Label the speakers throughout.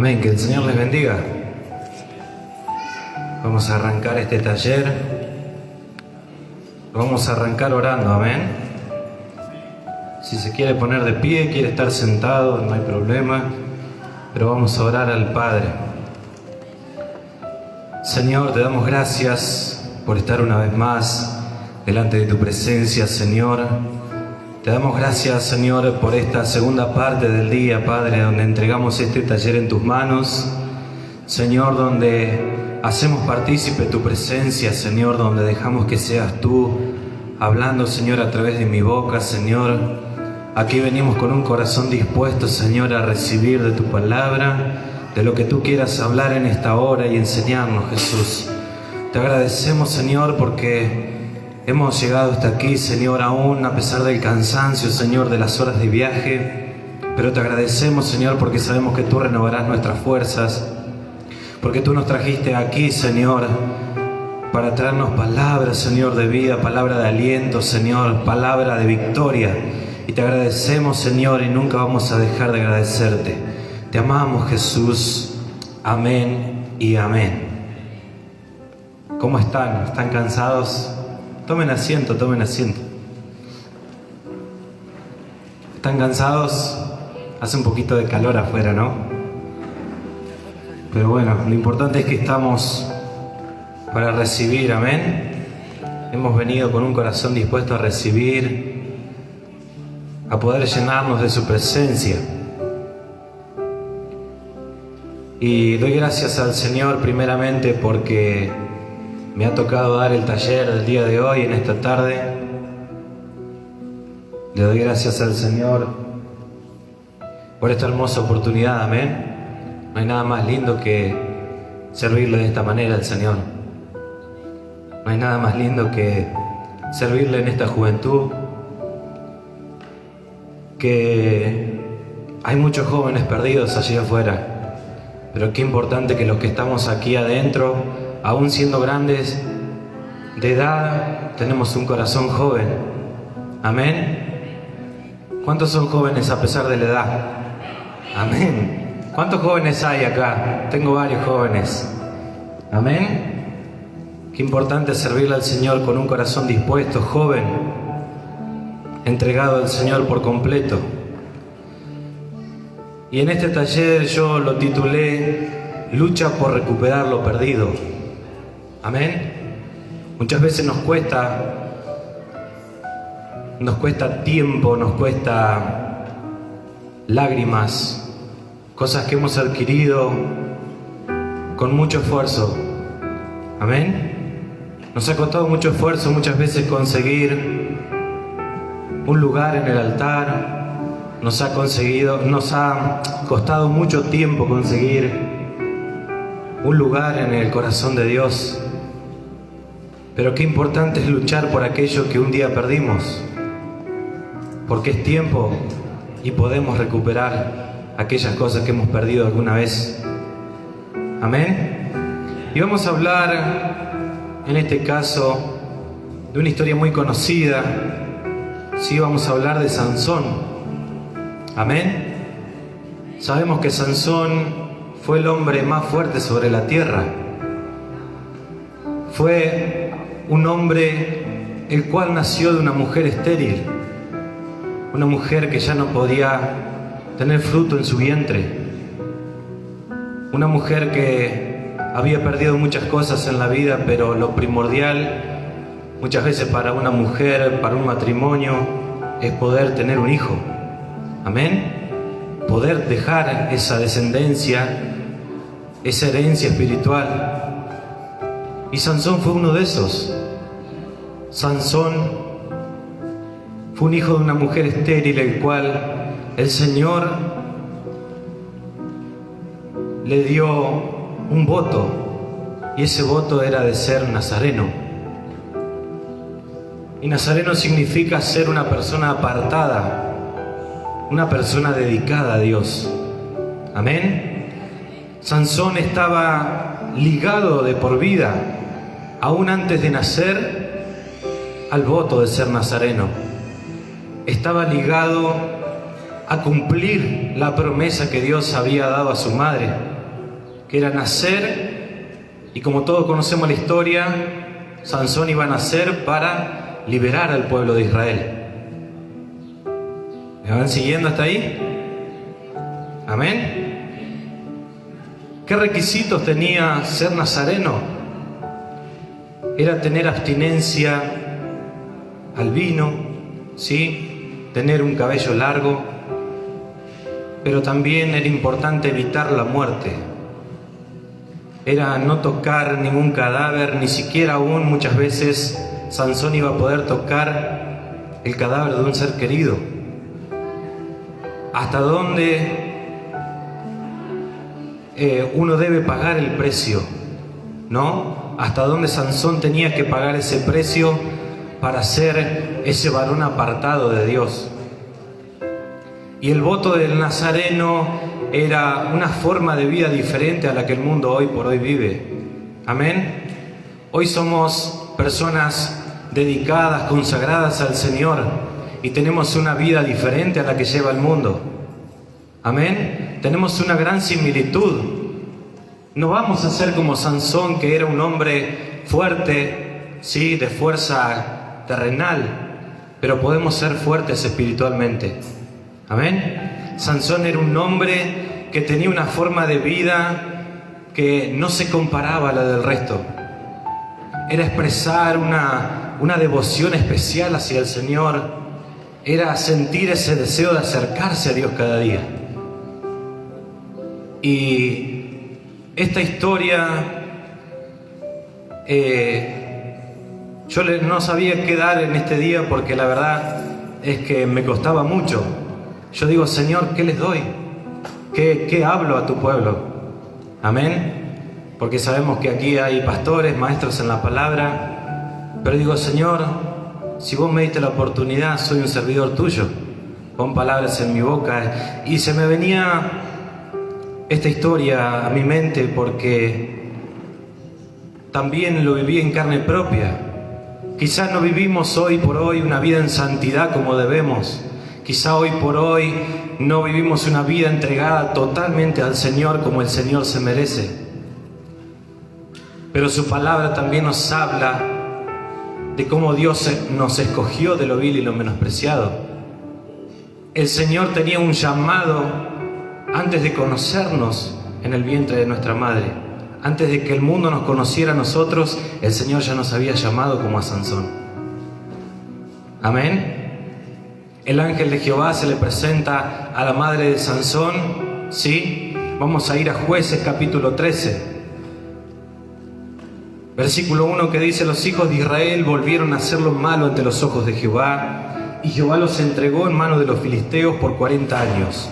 Speaker 1: Amén, que el Señor les bendiga. Vamos a arrancar este taller. Vamos a arrancar orando, amén. Si se quiere poner de pie, quiere estar sentado, no hay problema. Pero vamos a orar al Padre. Señor, te damos gracias por estar una vez más delante de tu presencia, Señor. Te damos gracias, Señor, por esta segunda parte del día, Padre, donde entregamos este taller en tus manos. Señor, donde hacemos partícipe tu presencia, Señor, donde dejamos que seas tú hablando, Señor, a través de mi boca, Señor. Aquí venimos con un corazón dispuesto, Señor, a recibir de tu palabra, de lo que tú quieras hablar en esta hora y enseñarnos, Jesús. Te agradecemos, Señor, porque hemos llegado hasta aquí, Señor, aún a pesar del cansancio, Señor, de las horas de viaje. Pero te agradecemos, Señor, porque sabemos que tú renovarás nuestras fuerzas, porque tú nos trajiste aquí, Señor, para traernos palabras, Señor, de vida, palabra de aliento, Señor, palabra de victoria. Y te agradecemos, Señor, y nunca vamos a dejar de agradecerte. Te amamos, Jesús. Amén y amén. ¿Cómo están? ¿Están cansados? Tomen asiento, tomen asiento. ¿Están cansados? Hace un poquito de calor afuera, ¿no? Pero bueno, lo importante es que estamos para recibir, amén. Hemos venido con un corazón dispuesto a recibir, a poder llenarnos de su presencia. Y doy gracias al Señor primeramente porque me ha tocado dar el taller del día de hoy, en esta tarde. Le doy gracias al Señor por esta hermosa oportunidad, amén. No hay nada más lindo que servirle de esta manera al Señor. No hay nada más lindo que servirle en esta juventud. Que hay muchos jóvenes perdidos allí afuera. Pero qué importante que los que estamos aquí adentro, aún siendo grandes de edad, tenemos un corazón joven. Amén. ¿Cuántos son jóvenes a pesar de la edad? Amén. ¿Cuántos jóvenes hay acá? Tengo varios jóvenes. Amén. Qué importante es servirle al Señor con un corazón dispuesto, joven, entregado al Señor por completo. Y en este taller yo lo titulé Lucha por recuperar lo perdido. Amén. Muchas veces nos cuesta tiempo, nos cuesta lágrimas, cosas que hemos adquirido con mucho esfuerzo. Amén. Nos ha costado mucho esfuerzo muchas veces conseguir un lugar en el altar. Nos ha costado mucho tiempo conseguir un lugar en el corazón de Dios. Pero qué importante es luchar por aquello que un día perdimos, porque es tiempo y podemos recuperar aquellas cosas que hemos perdido alguna vez. Amén. Y vamos a hablar, en este caso, de una historia muy conocida. Sí, vamos a hablar de Sansón. Amén. Sabemos que Sansón fue el hombre más fuerte sobre la tierra. Fue un hombre el cual nació de una mujer estéril, una mujer que ya no podía tener fruto en su vientre, una mujer que había perdido muchas cosas en la vida, pero lo primordial muchas veces para una mujer, para un matrimonio, es poder tener un hijo. Amén. Poder dejar esa descendencia, esa herencia espiritual. Y Sansón fue uno de esos. Sansón fue un hijo de una mujer estéril, el cual el Señor le dio un voto, y ese voto era de ser nazareno. Y nazareno significa ser una persona apartada, una persona dedicada a Dios. Amén. Sansón estaba ligado de por vida, aún antes de nacer, al voto de ser nazareno. Estaba ligado a cumplir la promesa que Dios había dado a su madre, que era nacer, y como todos conocemos la historia, Sansón iba a nacer para liberar al pueblo de Israel. ¿Me van siguiendo hasta ahí? Amén. ¿Qué requisitos tenía ser nazareno? Era tener abstinencia al vino, ¿sí? Tener un cabello largo, pero también era importante evitar la muerte. Era no tocar ningún cadáver, ni siquiera aún muchas veces Sansón iba a poder tocar el cadáver de un ser querido. ¿Hasta dónde uno debe pagar el precio? ¿No? ¿Hasta dónde Sansón tenía que pagar ese precio para ser ese varón apartado de Dios? Y el voto del nazareno era una forma de vida diferente a la que el mundo hoy por hoy vive. Amén. Hoy somos personas dedicadas, consagradas al Señor, y tenemos una vida diferente a la que lleva el mundo. Amén. Tenemos una gran similitud. No vamos a ser como Sansón, que era un hombre fuerte, sí, de fuerza terrenal, pero podemos ser fuertes espiritualmente. Amén. Sansón era un hombre que tenía una forma de vida que no se comparaba a la del resto. Era expresar una devoción especial hacia el Señor. Era sentir ese deseo de acercarse a Dios cada día. Y esta historia, yo no sabía qué dar en este día, porque la verdad es que me costaba mucho. Yo digo, Señor, ¿qué les doy? ¿Qué hablo a tu pueblo? Amén. Porque sabemos que aquí hay pastores, maestros en la palabra. Pero digo, Señor, si vos me diste la oportunidad, soy un servidor tuyo. Pon palabras en mi boca. Y se me venía esta historia a mi mente porque también lo viví en carne propia. Quizás no vivimos hoy por hoy una vida en santidad como debemos. Quizá hoy por hoy no vivimos una vida entregada totalmente al Señor como el Señor se merece. Pero su palabra también nos habla de cómo Dios nos escogió de lo vil y lo menospreciado. El Señor tenía un llamado antes de conocernos en el vientre de nuestra madre. Antes de que el mundo nos conociera a nosotros, el Señor ya nos había llamado como a Sansón. Amén. El ángel de Jehová se le presenta a la madre de Sansón, ¿sí? Vamos a ir a Jueces capítulo 13. Versículo 1 que dice: los hijos de Israel volvieron a hacer lo malo ante los ojos de Jehová, y Jehová los entregó en manos de los filisteos por 40 años.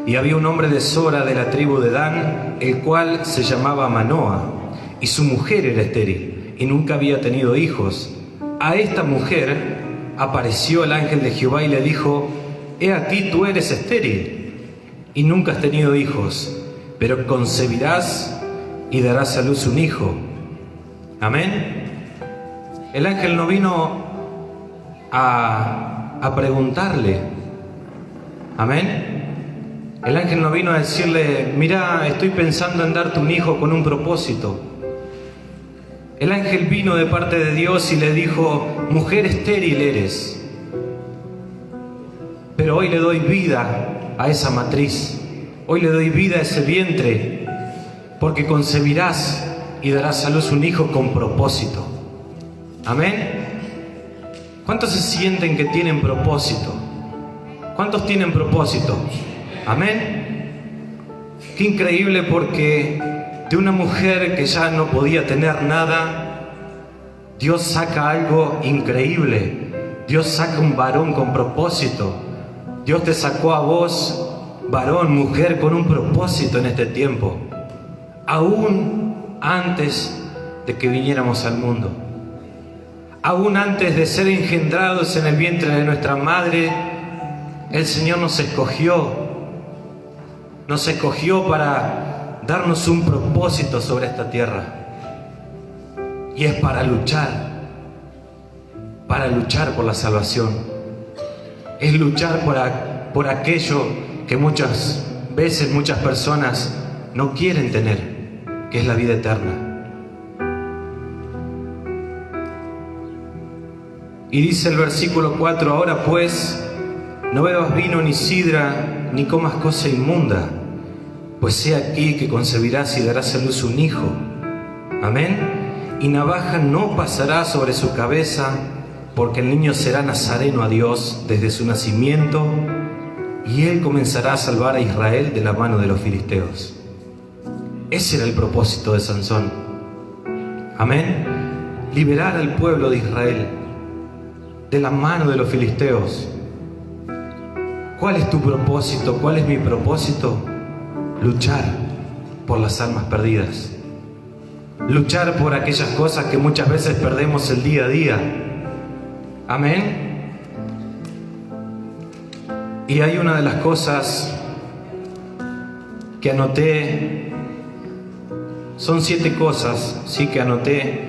Speaker 1: Y había un hombre de Sora de la tribu de Dan, el cual se llamaba Manoa, y su mujer era estéril, y nunca había tenido hijos. A esta mujer apareció el ángel de Jehová y le dijo: he aquí, tú eres estéril y nunca has tenido hijos, pero concebirás y darás a luz un hijo. Amén. El ángel no vino a preguntarle. Amén. El ángel no vino a decirle: mira, estoy pensando en darte un hijo con un propósito. El ángel vino de parte de Dios y le dijo: mujer estéril eres, pero hoy le doy vida a esa matriz, hoy le doy vida a ese vientre, porque concebirás y darás a luz un hijo con propósito. Amén. ¿Cuántos se sienten que tienen propósito? ¿Cuántos tienen propósito? Amén. Qué increíble, porque de una mujer que ya no podía tener nada, Dios saca algo increíble. Dios saca un varón con propósito. Dios te sacó a vos, varón, mujer, con un propósito en este tiempo, aún antes de que viniéramos al mundo, aún antes de ser engendrados en el vientre de nuestra madre. El Señor nos escogió para darnos un propósito sobre esta tierra, y es para luchar por la salvación, es luchar por aquello que muchas veces muchas personas no quieren tener, que es la vida eterna. Y dice el versículo 4, ahora pues, no bebas vino ni sidra, ni comas cosa inmunda, pues he aquí que concebirás y darás a luz un hijo. Amén. Y navaja no pasará sobre su cabeza, porque el niño será nazareno a Dios desde su nacimiento, y él comenzará a salvar a Israel de la mano de los filisteos. Ese era el propósito de Sansón. Amén. Liberar al pueblo de Israel de la mano de los filisteos. ¿Cuál es tu propósito? ¿Cuál es mi propósito? Luchar por las almas perdidas. Luchar por aquellas cosas que muchas veces perdemos el día a día. Amén. Y hay una de las cosas que anoté, son 7 cosas, sí, que anoté.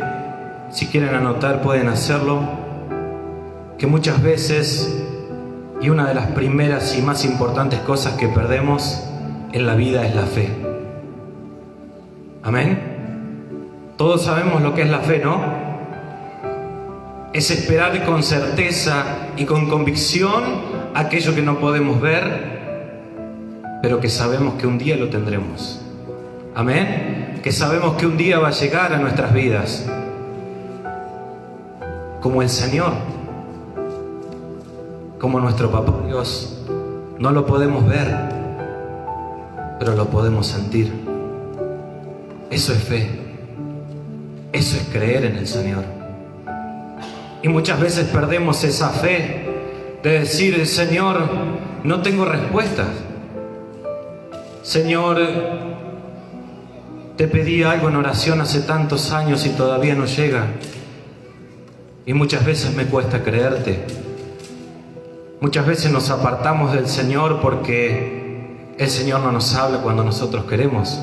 Speaker 1: Si quieren anotar pueden hacerlo. Que muchas veces, y una de las primeras y más importantes cosas que perdemos en la vida es la fe. Amén. Todos sabemos lo que es la fe, ¿no? Es esperar con certeza y con convicción aquello que no podemos ver, pero que sabemos que un día lo tendremos. Amén. Que sabemos que un día va a llegar a nuestras vidas, como el Señor, como nuestro Papá Dios. No lo podemos ver, pero lo podemos sentir. Eso es fe. Eso es creer en el Señor. Y muchas veces perdemos esa fe de decir, Señor, no tengo respuestas. Señor, te pedí algo en oración hace tantos años y todavía no llega. Y muchas veces me cuesta creerte. Muchas veces nos apartamos del Señor porque el Señor no nos habla cuando nosotros queremos.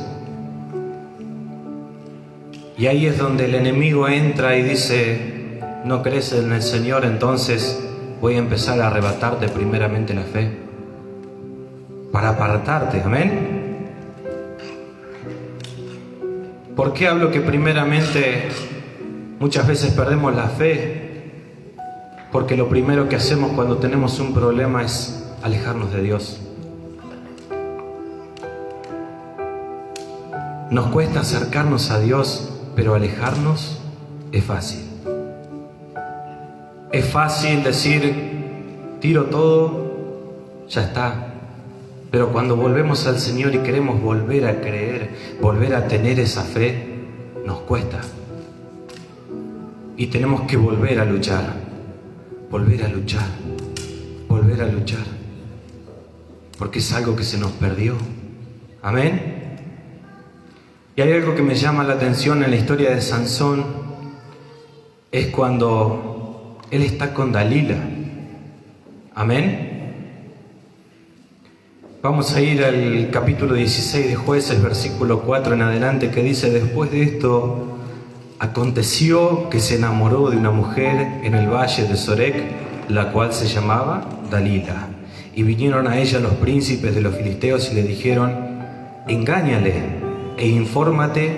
Speaker 1: Y ahí es donde el enemigo entra y dice, no crees en el Señor, entonces voy a empezar a arrebatarte primeramente la fe, para apartarte. Amén. ¿Por qué hablo que primeramente muchas veces perdemos la fe? Porque lo primero que hacemos cuando tenemos un problema es alejarnos de Dios. Nos cuesta acercarnos a Dios, pero alejarnos es fácil. Es fácil decir, tiro todo, ya está. Pero cuando volvemos al Señor y queremos volver a creer, volver a tener esa fe, nos cuesta. Y tenemos que volver a luchar. Volver a luchar, volver a luchar, porque es algo que se nos perdió. Amén. Y hay algo que me llama la atención en la historia de Sansón, es cuando él está con Dalila. Amén. Vamos a ir al capítulo 16 de Jueces, versículo 4 en adelante, que dice, después de esto, aconteció que se enamoró de una mujer en el valle de Sorek, la cual se llamaba Dalila. Y vinieron a ella los príncipes de los filisteos y le dijeron, engáñale e infórmate,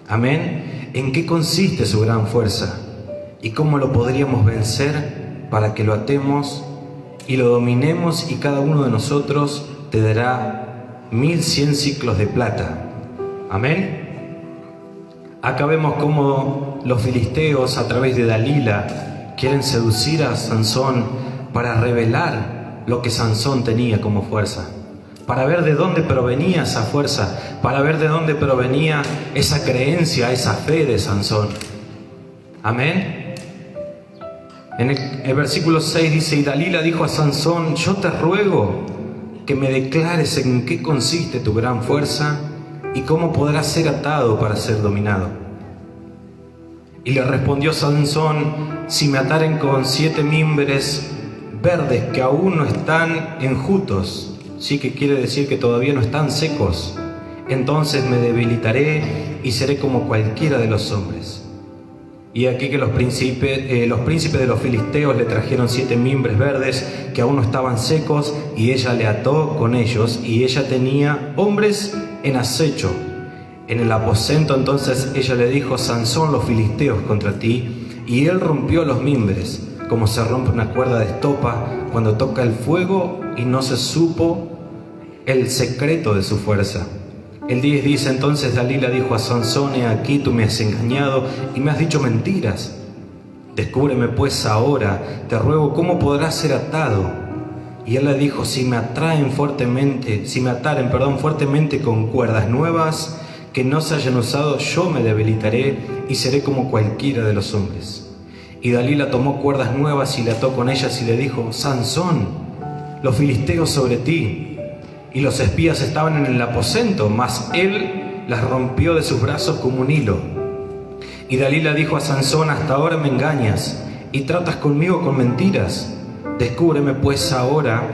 Speaker 1: amén, en qué consiste su gran fuerza y cómo lo podríamos vencer para que lo atemos y lo dominemos, y cada uno de nosotros te dará 1100 siclos de plata. Amén. Acá vemos cómo los filisteos, a través de Dalila, quieren seducir a Sansón para revelar lo que Sansón tenía como fuerza, para ver de dónde provenía esa fuerza, para ver de dónde provenía esa creencia, esa fe de Sansón. Amén. En el versículo 6 dice, y Dalila dijo a Sansón, yo te ruego que me declares en qué consiste tu gran fuerza y cómo podrás ser atado para ser dominado. Y le respondió Sansón, si me ataren con 7 mimbres verdes que aún no están enjutos, sí, que quiere decir que todavía no están secos, entonces me debilitaré y seré como cualquiera de los hombres. Y aquí que los príncipes de los filisteos le trajeron 7 mimbres verdes que aún no estaban secos, y ella le ató con ellos, y ella tenía hombres en acecho. En el aposento entonces ella le dijo: Sansón, los filisteos contra ti. Y él rompió los mimbres, como se rompe una cuerda de estopa cuando toca el fuego, y no se supo el secreto de su fuerza. El 10 dice: entonces Dalila dijo a Sansón: he aquí, tú me has engañado y me has dicho mentiras. Descúbreme pues ahora, te ruego, cómo podrás ser atado. Y él le dijo: si me ataren fuertemente con cuerdas nuevas que no se hayan usado, yo me debilitaré y seré como cualquiera de los hombres. Y Dalila tomó cuerdas nuevas y le ató con ellas y le dijo: Sansón, los filisteos sobre ti. Y los espías estaban en el aposento, mas él las rompió de sus brazos como un hilo. Y Dalila dijo a Sansón: hasta ahora me engañas y tratas conmigo con mentiras. Descúbreme pues ahora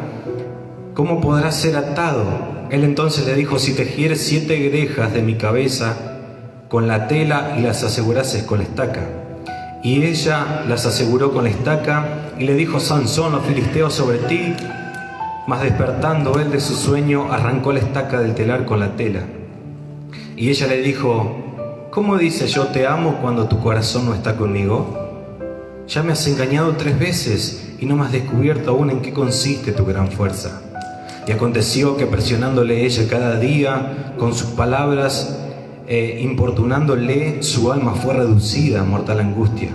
Speaker 1: cómo podrás ser atado. Él entonces le dijo: si tejieres 7 guedejas de mi cabeza con la tela y las asegurases con la estaca. Y ella las aseguró con la estaca, y le dijo: Sansón, los filisteos sobre ti. Mas despertando él de su sueño, arrancó la estaca del telar con la tela. Y ella le dijo: ¿cómo dices yo te amo cuando tu corazón no está conmigo? Ya me has engañado 3 veces y no me has descubierto aún en qué consiste tu gran fuerza. Y aconteció que presionándole ella cada día con sus palabras, importunándole, su alma fue reducida a mortal angustia.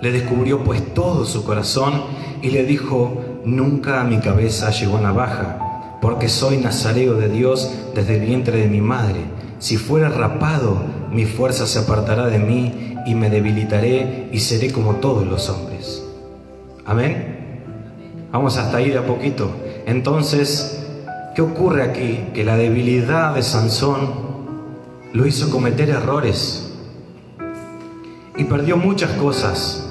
Speaker 1: Le descubrió pues todo su corazón y le dijo: nunca a mi cabeza llegó navaja, porque soy nazareo de Dios desde el vientre de mi madre. Si fuera rapado, mi fuerza se apartará de mí y me debilitaré y seré como todos los hombres. Amén. Vamos hasta ahí de a poquito. Entonces, ¿qué ocurre aquí? Que la debilidad de Sansón lo hizo cometer errores y perdió muchas cosas: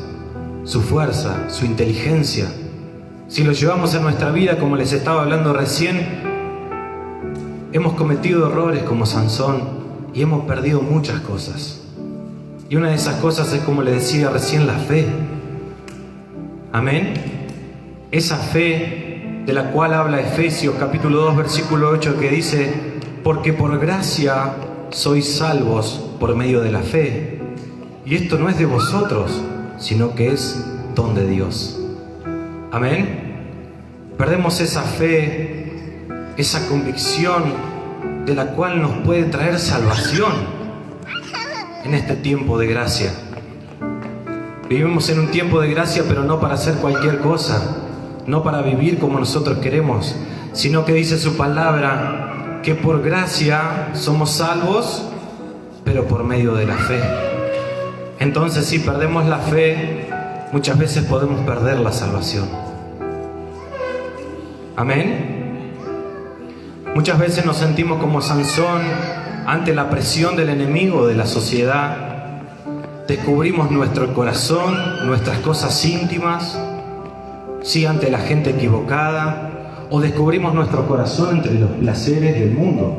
Speaker 1: su fuerza, su inteligencia. Si lo llevamos a nuestra vida, como les estaba hablando recién, hemos cometido errores como Sansón y hemos perdido muchas cosas. Y una de esas cosas es, como les decía recién, la fe. Amén. Esa fe de la cual habla Efesios capítulo 2 versículo 8, que dice: porque por gracia sois salvos por medio de la fe. Y esto no es de vosotros, sino que es don de Dios. Amén. Perdemos esa fe, esa convicción de la cual nos puede traer salvación en este tiempo de gracia. Vivimos en un tiempo de gracia, pero no para hacer cualquier cosa, no para vivir como nosotros queremos, sino que dice su palabra que por gracia somos salvos, pero por medio de la fe. Entonces, si perdemos la fe, muchas veces podemos perder la salvación. Amén. Muchas veces nos sentimos como Sansón ante la presión del enemigo, de la sociedad. Descubrimos nuestro corazón, nuestras cosas íntimas, sí, ante la gente equivocada, o descubrimos nuestro corazón entre los placeres del mundo.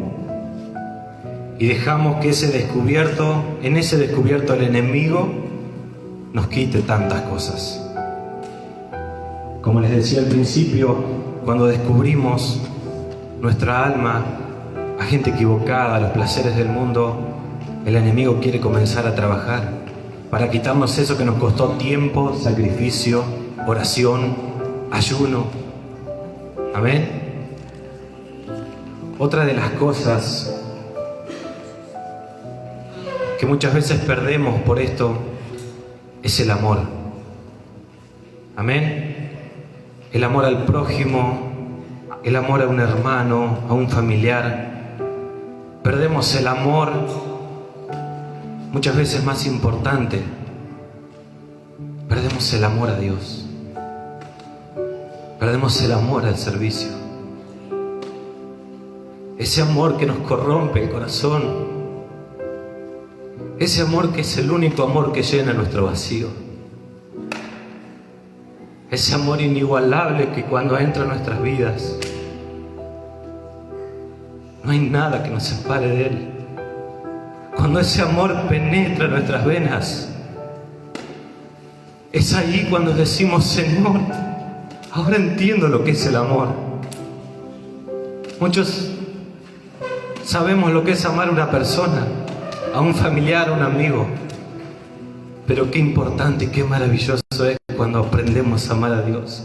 Speaker 1: Y dejamos que en ese descubierto el enemigo nos quite tantas cosas. Como les decía al principio, cuando descubrimos nuestra alma a gente equivocada, a los placeres del mundo, el enemigo quiere comenzar a trabajar para quitarnos eso que nos costó tiempo, sacrificio, oración, ayuno. Amén. Otra de las cosas que muchas veces perdemos por esto es el amor. Amén. El amor al prójimo, el amor a un hermano, a un familiar. Perdemos el amor, muchas veces más importante, perdemos el amor a Dios. Perdemos el amor al servicio. Ese amor que nos corrompe el corazón. Ese amor que es el único amor que llena nuestro vacío. Ese amor inigualable que cuando entra en nuestras vidas, no hay nada que nos separe de Él. Cuando ese amor penetra nuestras venas, Es ahí cuando decimos: Señor, ahora entiendo lo que es el amor. Muchos sabemos lo que es amar a una persona, a un familiar, a un amigo. Pero qué importante y qué maravilloso es cuando aprendemos a amar a Dios.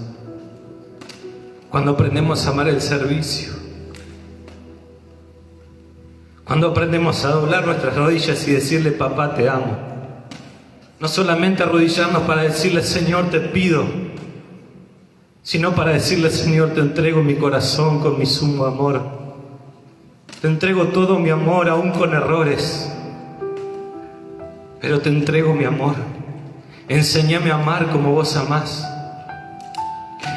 Speaker 1: Cuando aprendemos a amar el servicio. Cuando aprendemos a doblar nuestras rodillas y decirle: papá, te amo. No solamente arrodillarnos para decirle: Señor, te pido, sino para decirle: Señor, te entrego mi corazón con mi sumo amor. Te entrego todo mi amor, aún con errores. Pero te entrego mi amor. Enséñame a amar como vos amás.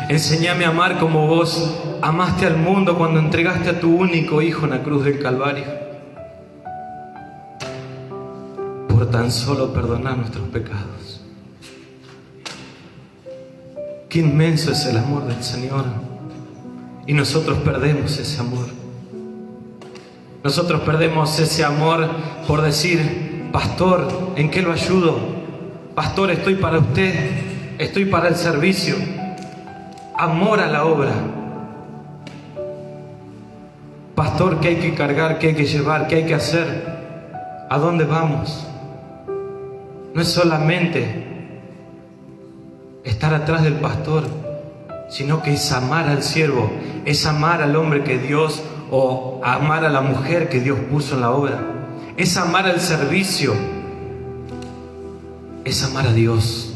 Speaker 1: Enséñame a amar como vos amaste al mundo cuando entregaste a tu único Hijo en la cruz del Calvario. Por tan solo perdonar nuestros pecados. Qué inmenso es el amor del Señor. Y nosotros perdemos ese amor. Nosotros perdemos ese amor por decir: pastor, ¿en qué lo ayudo? Pastor, estoy para usted, estoy para el servicio. Amor a la obra. Pastor, ¿qué hay que cargar? ¿Qué hay que llevar? ¿Qué hay que hacer? ¿A dónde vamos? No es solamente estar atrás del pastor, sino que es amar al siervo, es amar al hombre que Dios, o amar a la mujer que Dios puso en la obra. Es amar al servicio, es amar a Dios.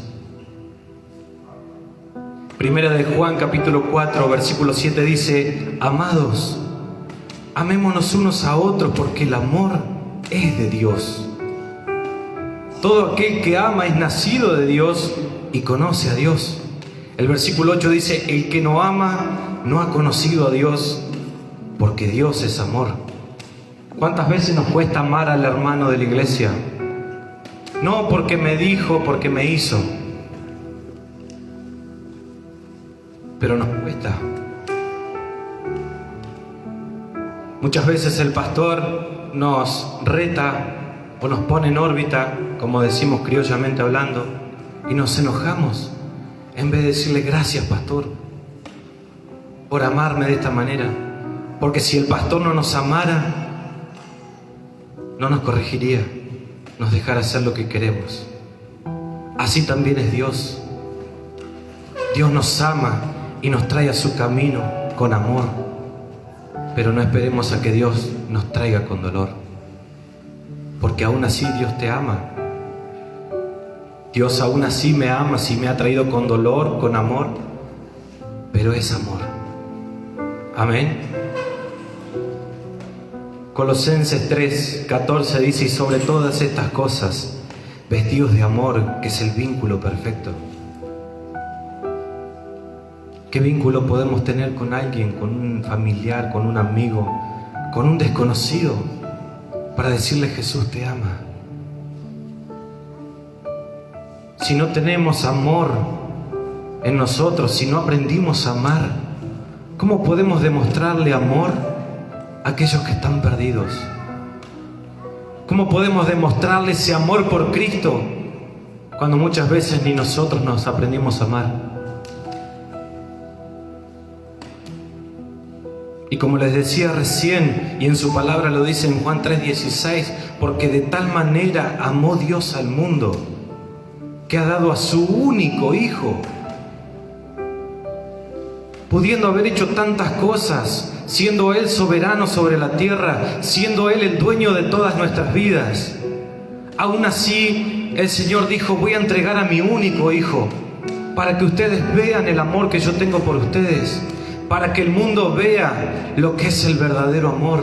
Speaker 1: Primera de Juan capítulo 4 versículo 7 dice: amados, amémonos unos a otros, porque el amor es de Dios. Todo aquel que ama es nacido de Dios y conoce a Dios. El versículo 8 dice: el que no ama no ha conocido a Dios, porque Dios es amor. ¿Cuántas veces nos cuesta amar al hermano de la iglesia? No porque me dijo, porque me hizo, pero nos cuesta. Muchas veces el pastor nos reta o nos pone en órbita, como decimos criollamente hablando, y nos enojamos en vez de decirle: gracias, pastor, por amarme de esta manera. Porque si el pastor no nos amara, no nos corregiría, nos dejara hacer lo que queremos. Así también es Dios. Dios nos ama y nos trae a su camino con amor. Pero no esperemos a que Dios nos traiga con dolor, porque aún así Dios te ama. Dios aún así me ama, si me ha traído con dolor, con amor, pero es amor. Amén. Colosenses 3:14 dice: y sobre todas estas cosas, vestidos de amor, que es el vínculo perfecto. ¿Qué vínculo podemos tener con alguien, con un familiar, con un amigo, con un desconocido, para decirle: Jesús te ama? Si no tenemos amor en nosotros, si no aprendimos a amar, ¿cómo podemos demostrarle amor a aquellos que están perdidos? ¿Cómo podemos demostrarle ese amor por Cristo cuando muchas veces ni nosotros nos aprendimos a amar? Y como les decía recién, y en su palabra lo dice en Juan 3:16, porque de tal manera amó Dios al mundo, que ha dado a su único Hijo, pudiendo haber hecho tantas cosas, siendo Él soberano sobre la tierra, siendo Él el dueño de todas nuestras vidas. Aún así, el Señor dijo: voy a entregar a mi único Hijo, para que ustedes vean el amor que yo tengo por ustedes, para que el mundo vea lo que es el verdadero amor.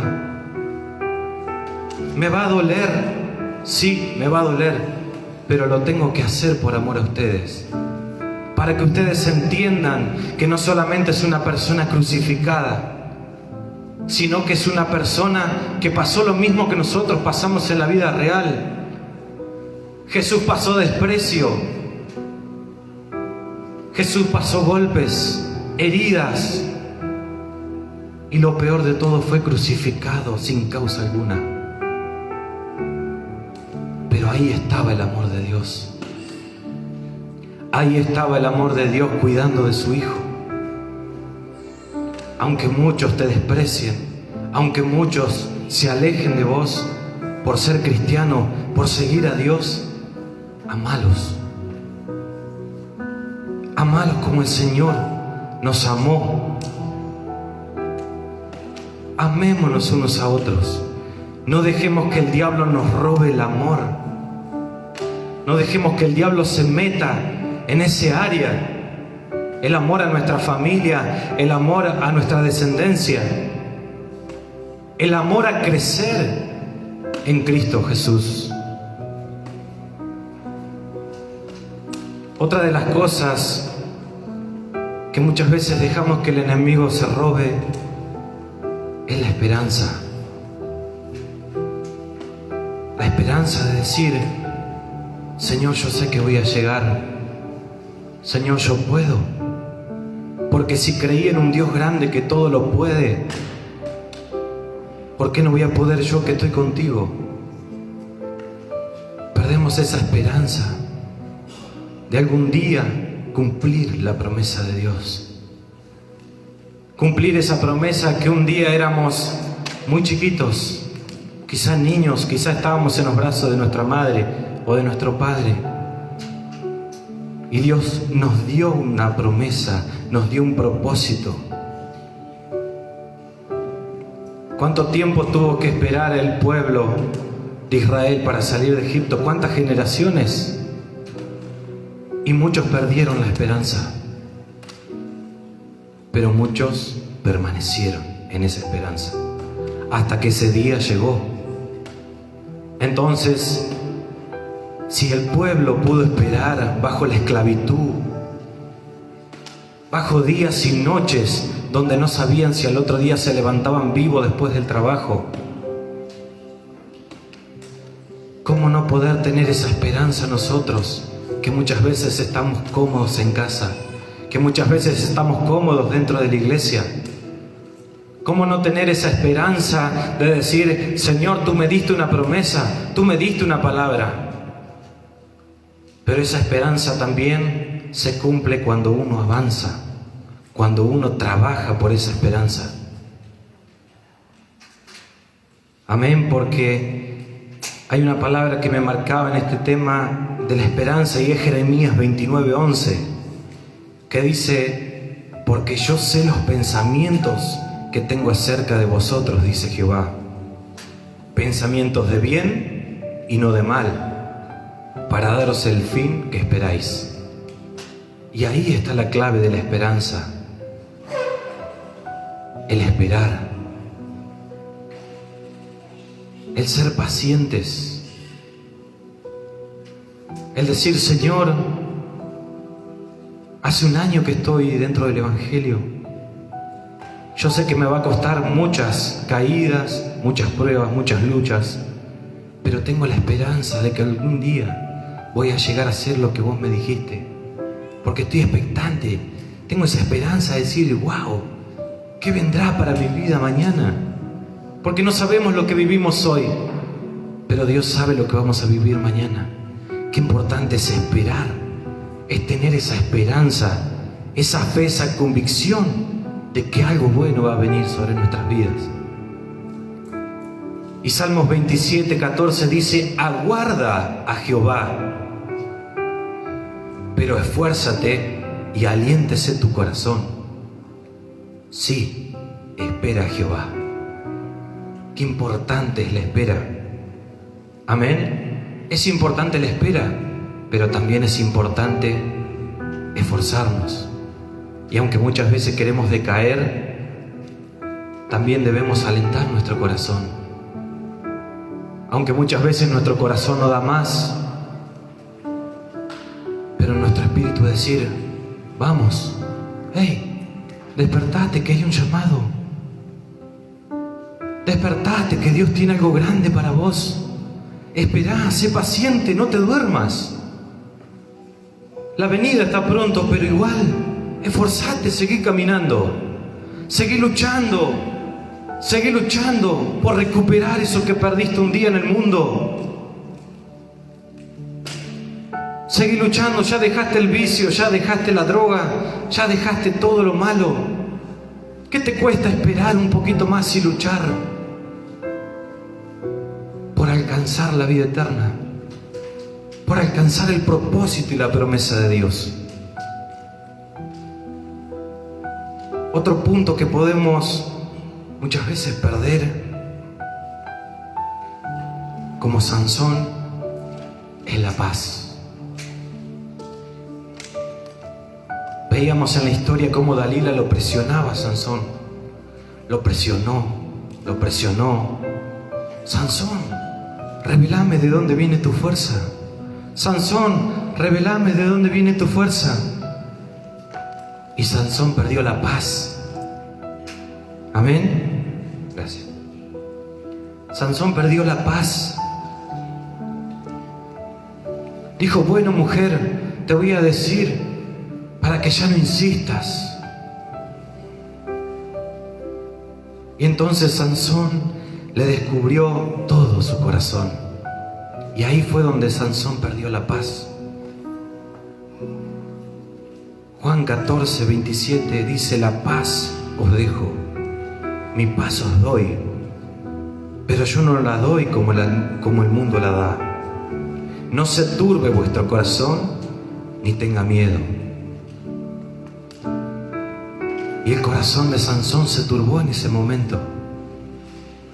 Speaker 1: Me va a doler, sí, me va a doler, pero lo tengo que hacer por amor a ustedes, para que ustedes entiendan que no solamente es una persona crucificada, sino que es una persona que pasó lo mismo que nosotros pasamos en la vida real. Jesús pasó desprecio, Jesús pasó golpes, heridas, y lo peor de todo, fue crucificado sin causa alguna. Pero ahí estaba el amor de Dios. ahí estaba el amor de Dios cuidando de su Hijo. Aunque muchos te desprecien, aunque muchos se alejen de vos por ser cristiano, por seguir a Dios, amalos. Amalos como el Señor nos amó. Amémonos unos a otros. No dejemos que el diablo nos robe el amor. No dejemos que el diablo se meta en ese área. El amor a nuestra familia, el amor a nuestra descendencia, el amor a crecer en Cristo Jesús. Otra de las cosas que muchas veces dejamos que el enemigo se robe es la esperanza. La esperanza de decir: Señor, yo sé que voy a llegar. Señor, yo puedo. Porque si creí en un Dios grande que todo lo puede, ¿por qué no voy a poder yo que estoy contigo? Perdemos esa esperanza de algún día cumplir la promesa de Dios. Cumplir esa promesa que un día éramos muy chiquitos, quizás niños, quizás estábamos en los brazos de nuestra madre o de nuestro padre. Y Dios nos dio una promesa, nos dio un propósito. ¿Cuánto tiempo tuvo que esperar el pueblo de Israel para salir de Egipto? ¿Cuántas generaciones? Y muchos perdieron la esperanza. Pero muchos permanecieron en esa esperanza hasta que ese día llegó. Entonces, si el pueblo pudo esperar bajo la esclavitud, bajo días y noches donde no sabían si al otro día se levantaban vivos después del trabajo, ¿cómo no poder tener esa esperanza nosotros, que muchas veces estamos cómodos en casa, que muchas veces estamos cómodos dentro de la iglesia? ¿Cómo no tener esa esperanza de decir: Señor, tú me diste una promesa, tú me diste una palabra? Pero esa esperanza también se cumple cuando uno avanza, cuando uno trabaja por esa esperanza. Amén, porque hay una palabra que me marcaba en este tema de la esperanza y es Jeremías 29:11, que dice: porque yo sé los pensamientos que tengo acerca de vosotros, dice Jehová, pensamientos de bien y no de mal, para daros el fin que esperáis. Y ahí está la clave de la esperanza: el esperar, el ser pacientes, el decir: Señor, hace un año que estoy dentro del Evangelio. Yo sé que me va a costar muchas caídas, muchas pruebas, muchas luchas, pero tengo la esperanza de que algún día voy a llegar a hacer lo que vos me dijiste, porque estoy expectante. Tengo esa esperanza de decir: wow, ¿qué vendrá para mi vida mañana? Porque no sabemos lo que vivimos hoy, pero Dios sabe lo que vamos a vivir mañana. Qué importante es esperar, es tener esa esperanza, esa fe, esa convicción de que algo bueno va a venir sobre nuestras vidas. Y Salmos 27:14 dice: aguarda a Jehová, pero esfuérzate y aliéntese tu corazón. Sí, espera a Jehová. Qué importante es la espera. Amén. Es importante la espera, pero también es importante esforzarnos. Y aunque muchas veces queremos decaer, también debemos alentar nuestro corazón. Aunque muchas veces nuestro corazón no da más, pero nuestro espíritu decir: vamos, hey, despertate, que hay un llamado. Despertate, que Dios tiene algo grande para vos. Esperá, sé paciente, no te duermas. La venida está pronto, pero igual, esforzate, seguí caminando, seguí luchando por recuperar eso que perdiste un día en el mundo. Seguí luchando, ya dejaste el vicio, ya dejaste la droga, ya dejaste todo lo malo. ¿Qué te cuesta esperar un poquito más y luchar por alcanzar la vida eterna? Por alcanzar el propósito y la promesa de Dios. Otro punto que podemos muchas veces perder, como Sansón, es la paz. Veíamos en la historia cómo Dalila lo presionaba a Sansón. Lo presionó. Sansón, revelame de dónde viene tu fuerza. Sansón, revelame de dónde viene tu fuerza. Y Sansón perdió la paz. Amén. Gracias. Sansón perdió la paz. Dijo, bueno, mujer, te voy a decir para que ya no insistas. Y entonces Sansón le descubrió todo su corazón. Y ahí fue donde Sansón perdió la paz. Juan 14, 27 dice, la paz os dejo, mi paz os doy, pero yo no la doy como el mundo la da. No se turbe vuestro corazón, ni tenga miedo. Y el corazón de Sansón se turbó en ese momento.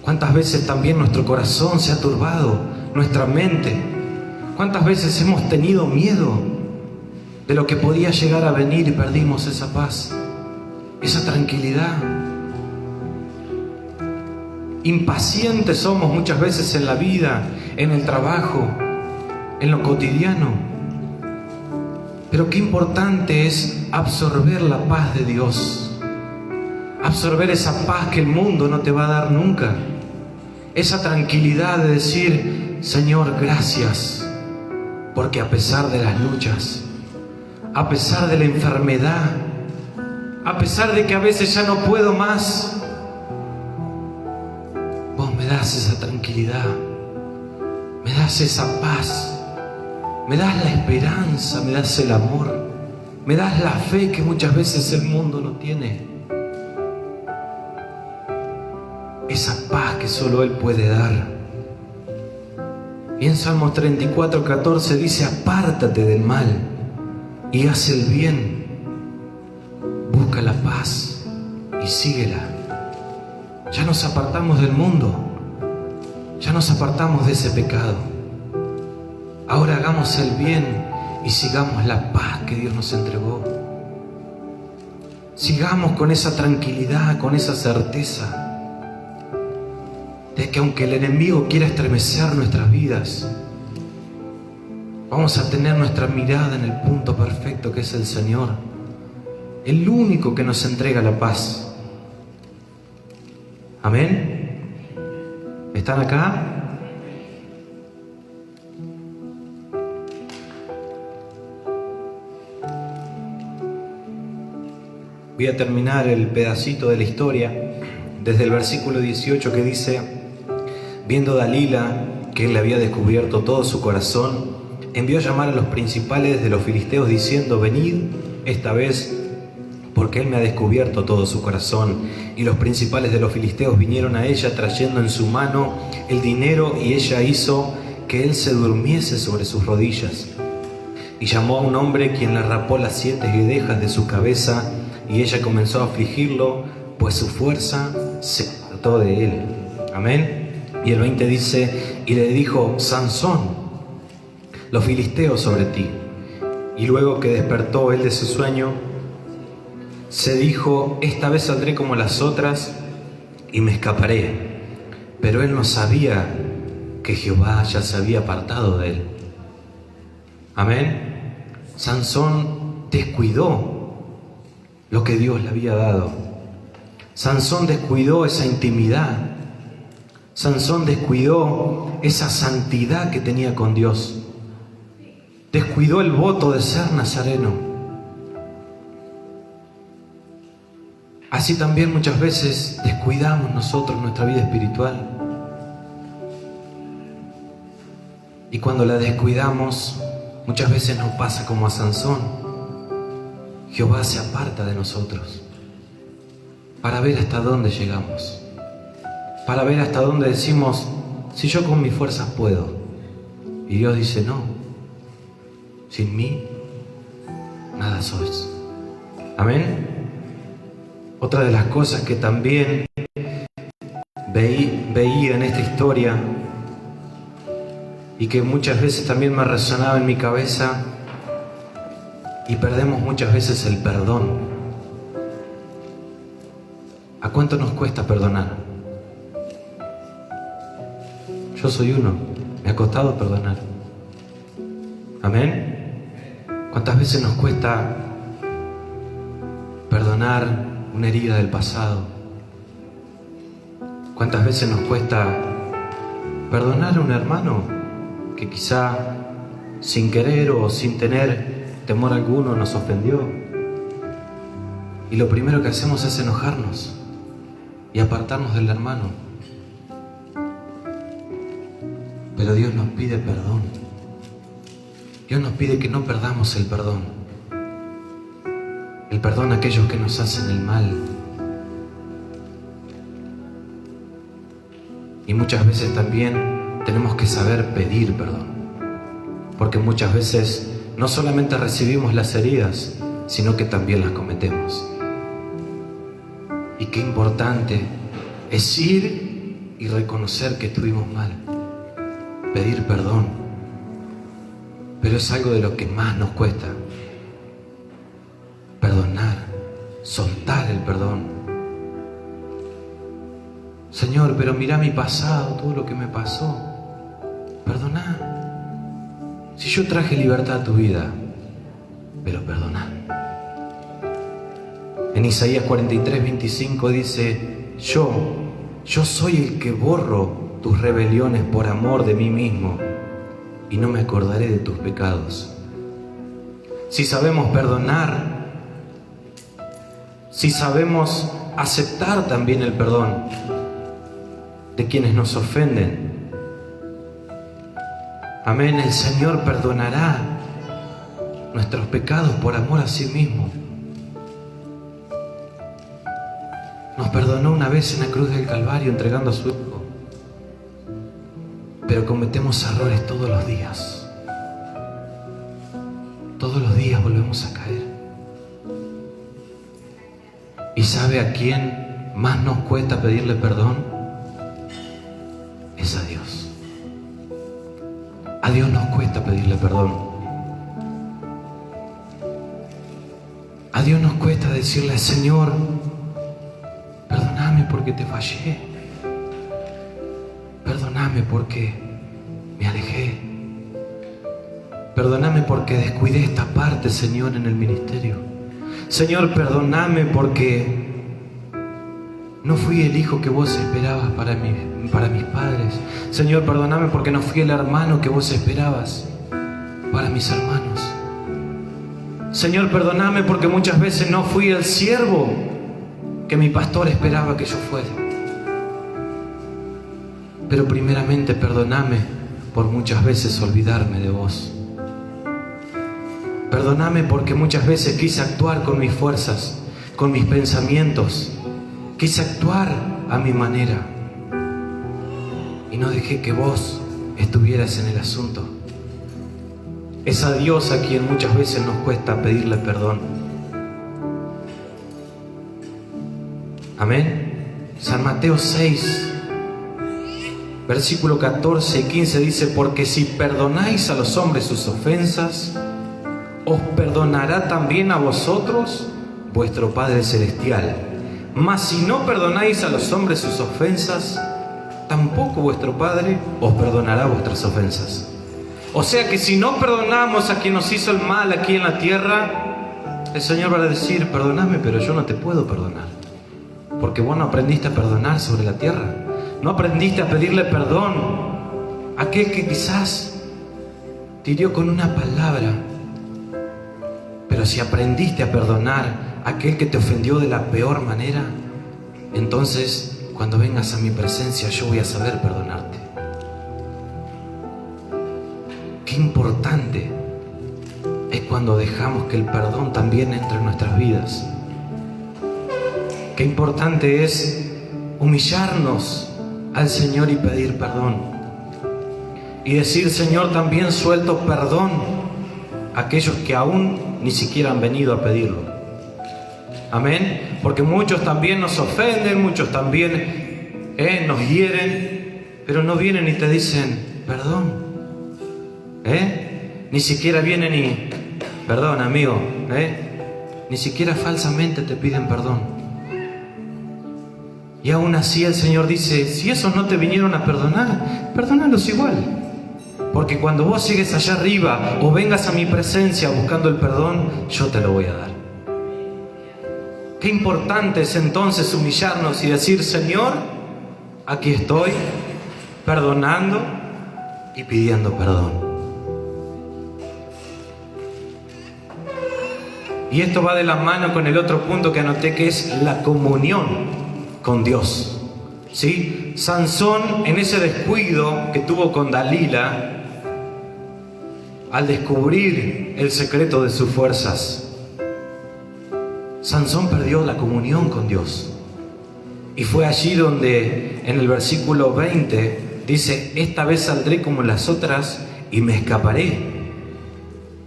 Speaker 1: ¿Cuántas veces también nuestro corazón se ha turbado? Nuestra mente. ¿Cuántas veces hemos tenido miedo de lo que podía llegar a venir y perdimos esa paz, esa tranquilidad? Impacientes somos muchas veces en la vida, en el trabajo, en lo cotidiano. Pero qué importante es absorber la paz de Dios. Absorber esa paz que el mundo no te va a dar nunca. Esa tranquilidad de decir, Señor, gracias, porque a pesar de las luchas, a pesar de la enfermedad, a pesar de que a veces ya no puedo más, vos me das esa tranquilidad, me das esa paz, me das la esperanza, me das el amor, me das la fe que muchas veces el mundo no tiene. Esa paz que solo Él puede dar. Y en Salmos 34, 14 dice, apártate del mal y haz el bien. Busca la paz y síguela. Ya nos apartamos del mundo. Ya nos apartamos de ese pecado. Ahora hagamos el bien y sigamos la paz que Dios nos entregó. Sigamos con esa tranquilidad, con esa certeza de que aunque el enemigo quiera estremecer nuestras vidas, vamos a tener nuestra mirada en el punto perfecto que es el Señor, el único que nos entrega la paz. Amén. ¿Están acá? Voy a terminar el pedacito de la historia desde el versículo 18 que dice, viendo Dalila que él le había descubierto todo su corazón, envió a llamar a los principales de los filisteos diciendo, venid esta vez, porque él me ha descubierto todo su corazón. Y los principales de los filisteos vinieron a ella trayendo en su mano el dinero, y ella hizo que él se durmiese sobre sus rodillas. Y llamó a un hombre, quien le rapó las 7 guedejas de su cabeza, y ella comenzó a afligirlo, pues su fuerza se apartó de él. Amén. Y el 20 dice, y le dijo, Sansón, los filisteos sobre ti. Y luego que despertó él de su sueño, se dijo, esta vez saldré como las otras y me escaparé. Pero él no sabía que Jehová ya se había apartado de él. Amén. Sansón descuidó lo que Dios le había dado. Sansón descuidó esa intimidad. Sansón descuidó esa santidad que tenía con Dios. Descuidó el voto de ser nazareno. Así también muchas veces descuidamos nosotros nuestra vida espiritual. Y cuando la descuidamos, Muchas veces nos pasa como a Sansón. Jehová se aparta de nosotros para ver hasta dónde llegamos, para ver hasta dónde decimos, si yo con mis fuerzas puedo. Y Dios dice, no, sin mí nada sois. Amén. Otra de las cosas que también veía en esta historia y que muchas veces también me resonaba en mi cabeza, y perdemos muchas veces el perdón. ¿A cuánto nos cuesta perdonar? Yo soy uno, me ha costado perdonar. Amén. ¿Cuántas veces nos cuesta perdonar una herida del pasado? ¿Cuántas veces nos cuesta perdonar a un hermano que quizá sin querer o sin tener temor alguno nos ofendió? Y lo primero que hacemos es enojarnos y apartarnos del hermano. Pero Dios nos pide perdón. Dios nos pide que no perdamos el perdón. El perdón a aquellos que nos hacen el mal. Y muchas veces también tenemos que saber pedir perdón. Porque muchas veces no solamente recibimos las heridas, sino que también las cometemos. Y qué importante es ir y reconocer que estuvimos mal. Pedir perdón. Pero es algo de lo que más nos cuesta. Perdonar, soltar el perdón. Señor, pero mira mi pasado, todo lo que me pasó. Perdoná. Si yo traje libertad a tu vida, pero perdoná. En Isaías 43:25 dice, yo soy el que borro tus rebeliones por amor de mí mismo, y no me acordaré de tus pecados. Si sabemos perdonar, si sabemos aceptar también el perdón de quienes nos ofenden, amén, el Señor perdonará nuestros pecados por amor a sí mismo. Nos perdonó una vez en la cruz del Calvario entregando a su Hijo. Pero cometemos errores todos los días. Todos los días volvemos a caer. ¿Y sabe a quién más nos cuesta pedirle perdón? Es a Dios. A Dios nos cuesta pedirle perdón. A Dios nos cuesta decirle, Señor, perdóname porque te fallé. Perdóname porque me alejé. Perdóname porque descuidé esta parte, Señor, en el ministerio. Señor, perdóname porque no fui el hijo que vos esperabas para mis padres. Señor, perdóname porque no fui el hermano que vos esperabas para mis hermanos. Señor, perdóname porque muchas veces no fui el siervo que mi pastor esperaba que yo fuera. Pero primeramente perdóname por muchas veces olvidarme de vos. Perdóname porque muchas veces quise actuar con mis fuerzas, con mis pensamientos. Quise actuar a mi manera y no dejé que vos estuvieras en el asunto. Es a Dios a quien muchas veces nos cuesta pedirle perdón. Amén. San Mateo 6, versículo 14 y 15 dice, porque si perdonáis a los hombres sus ofensas, os perdonará también a vosotros vuestro Padre Celestial. Mas si no perdonáis a los hombres sus ofensas, tampoco vuestro Padre os perdonará vuestras ofensas. O sea que si no perdonamos a quien nos hizo el mal aquí en la tierra, el Señor va a decir, perdóname, pero yo no te puedo perdonar. Porque vos no aprendiste a perdonar sobre la tierra. No aprendiste a pedirle perdón a aquel que quizás te hirió con una palabra. Pero si aprendiste a perdonar a aquel que te ofendió de la peor manera, entonces cuando vengas a mi presencia yo voy a saber perdonarte. Qué importante es cuando dejamos que el perdón también entre en nuestras vidas. Qué importante es humillarnos al Señor y pedir perdón. Y decir: Señor, también suelto perdón a aquellos que aún ni siquiera han venido a pedirlo. Amén. Porque muchos también nos ofenden, muchos también nos hieren, pero no vienen y te dicen perdón. Ni siquiera vienen y, perdón amigo, ni siquiera falsamente te piden perdón. Y aún así el Señor dice: si esos no te vinieron a perdonar, perdónalos igual. Porque cuando vos llegues allá arriba o vengas a mi presencia buscando el perdón, yo te lo voy a dar. Qué importante es entonces humillarnos y decir: Señor, aquí estoy, perdonando y pidiendo perdón. Y esto va de la mano con el otro punto que anoté, que es la comunión con Dios. ¿Sí? Sansón, en ese descuido que tuvo con Dalila, al descubrir el secreto de sus fuerzas, Sansón perdió la comunión con Dios. Y fue allí donde en el versículo 20 dice: esta vez saldré como las otras y me escaparé.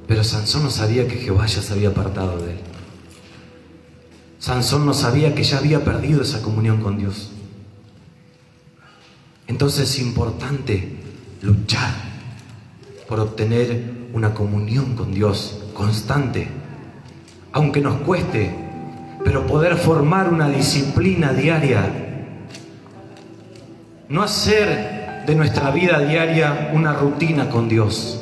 Speaker 1: Pero Sansón no sabía que Jehová ya se había apartado de él. Sansón no sabía que ya había perdido esa comunión con Dios. Entonces es importante luchar por obtener una comunión con Dios constante, aunque nos cueste, pero poder formar una disciplina diaria. No hacer de nuestra vida diaria una rutina con Dios,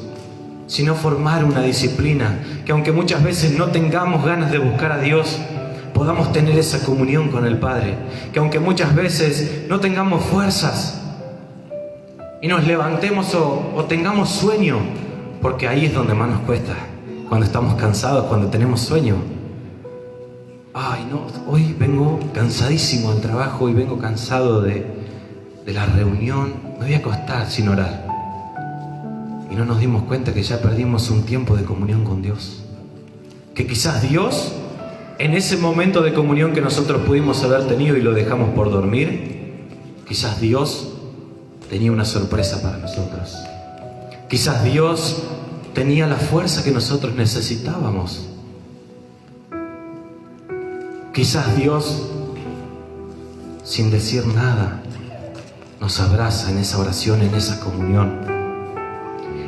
Speaker 1: sino formar una disciplina, que aunque muchas veces no tengamos ganas de buscar a Dios, podamos tener esa comunión con el Padre. Que aunque muchas veces no tengamos fuerzas y nos levantemos o tengamos sueño, porque ahí es donde más nos cuesta, cuando estamos cansados, cuando tenemos sueño. Ay, no, hoy vengo cansadísimo del trabajo, hoy vengo cansado de la reunión, me voy a acostar sin orar. Y no nos dimos cuenta que ya perdimos un tiempo de comunión con Dios. Que quizás Dios, en ese momento de comunión que nosotros pudimos haber tenido y lo dejamos por dormir, quizás Dios tenía una sorpresa para nosotros. Quizás Dios tenía la fuerza que nosotros necesitábamos. Quizás Dios, sin decir nada, nos abraza en esa oración, en esa comunión.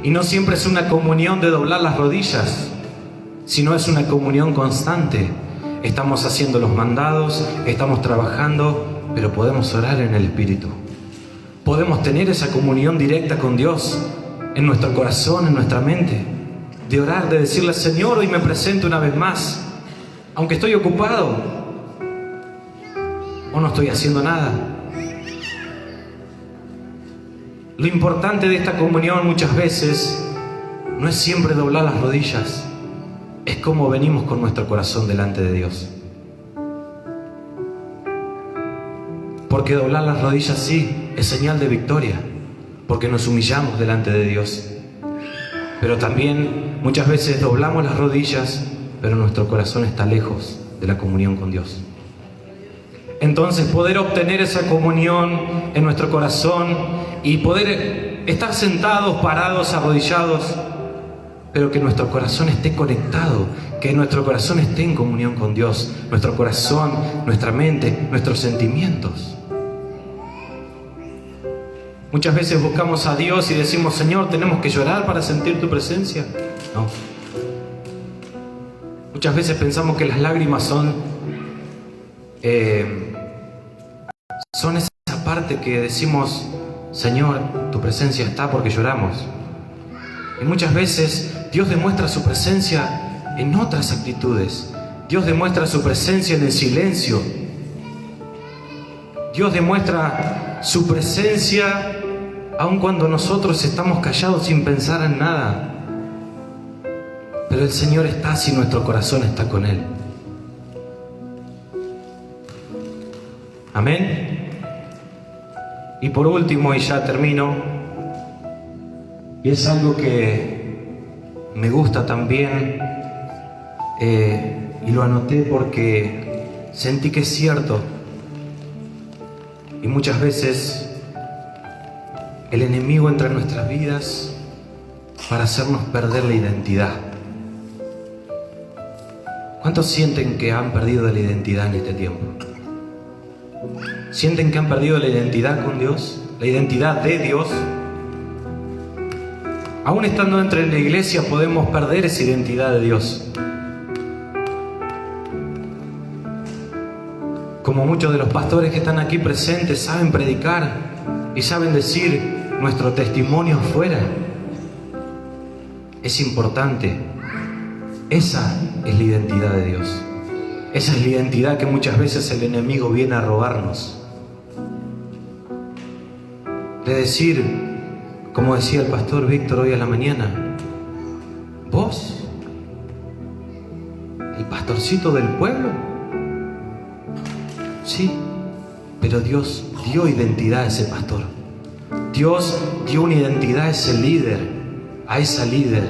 Speaker 1: Y no siempre es una comunión de doblar las rodillas, sino es una comunión constante. Estamos haciendo los mandados, estamos trabajando, pero podemos orar en el Espíritu. Podemos tener esa comunión directa con Dios en nuestro corazón, en nuestra mente. De orar, de decirle: Señor, hoy me presento una vez más, aunque estoy ocupado o no estoy haciendo nada. Lo importante de esta comunión muchas veces no es siempre doblar las rodillas, es cómo venimos con nuestro corazón delante de Dios. Porque doblar las rodillas sí es señal de victoria, porque nos humillamos delante de Dios. Pero también muchas veces doblamos las rodillas, pero nuestro corazón está lejos de la comunión con Dios. Entonces poder obtener esa comunión en nuestro corazón y poder estar sentados, parados, arrodillados, pero que nuestro corazón esté conectado, que nuestro corazón esté en comunión con Dios, nuestro corazón, nuestra mente, nuestros sentimientos. Muchas veces buscamos a Dios y decimos: Señor, ¿tenemos que llorar para sentir tu presencia? No. Muchas veces pensamos que las lágrimas son esa parte que decimos: Señor, tu presencia está, porque lloramos. Y muchas veces Dios demuestra su presencia en otras actitudes. Dios demuestra su presencia en el silencio. Dios demuestra su presencia aun cuando nosotros estamos callados sin pensar en nada. Pero el Señor está si nuestro corazón está con Él. Amén. Y por último, y ya termino, y es algo que me gusta también, y lo anoté porque sentí que es cierto. Y muchas veces el enemigo entra en nuestras vidas para hacernos perder la identidad. ¿Cuántos sienten que han perdido la identidad en este tiempo? ¿Sienten que han perdido la identidad con Dios? ¿La identidad de Dios? Aún estando dentro de la iglesia podemos perder esa identidad de Dios. Como muchos de los pastores que están aquí presentes saben predicar y saben decir nuestro testimonio afuera. Es importante. Esa es la identidad de Dios. Esa es la identidad que muchas veces el enemigo viene a robarnos. De decir, como decía el pastor Víctor hoy a la mañana, ¿vos? ¿El pastorcito del pueblo? Sí, pero Dios dio identidad a ese pastor. Dios dio una identidad a ese líder, a esa líder.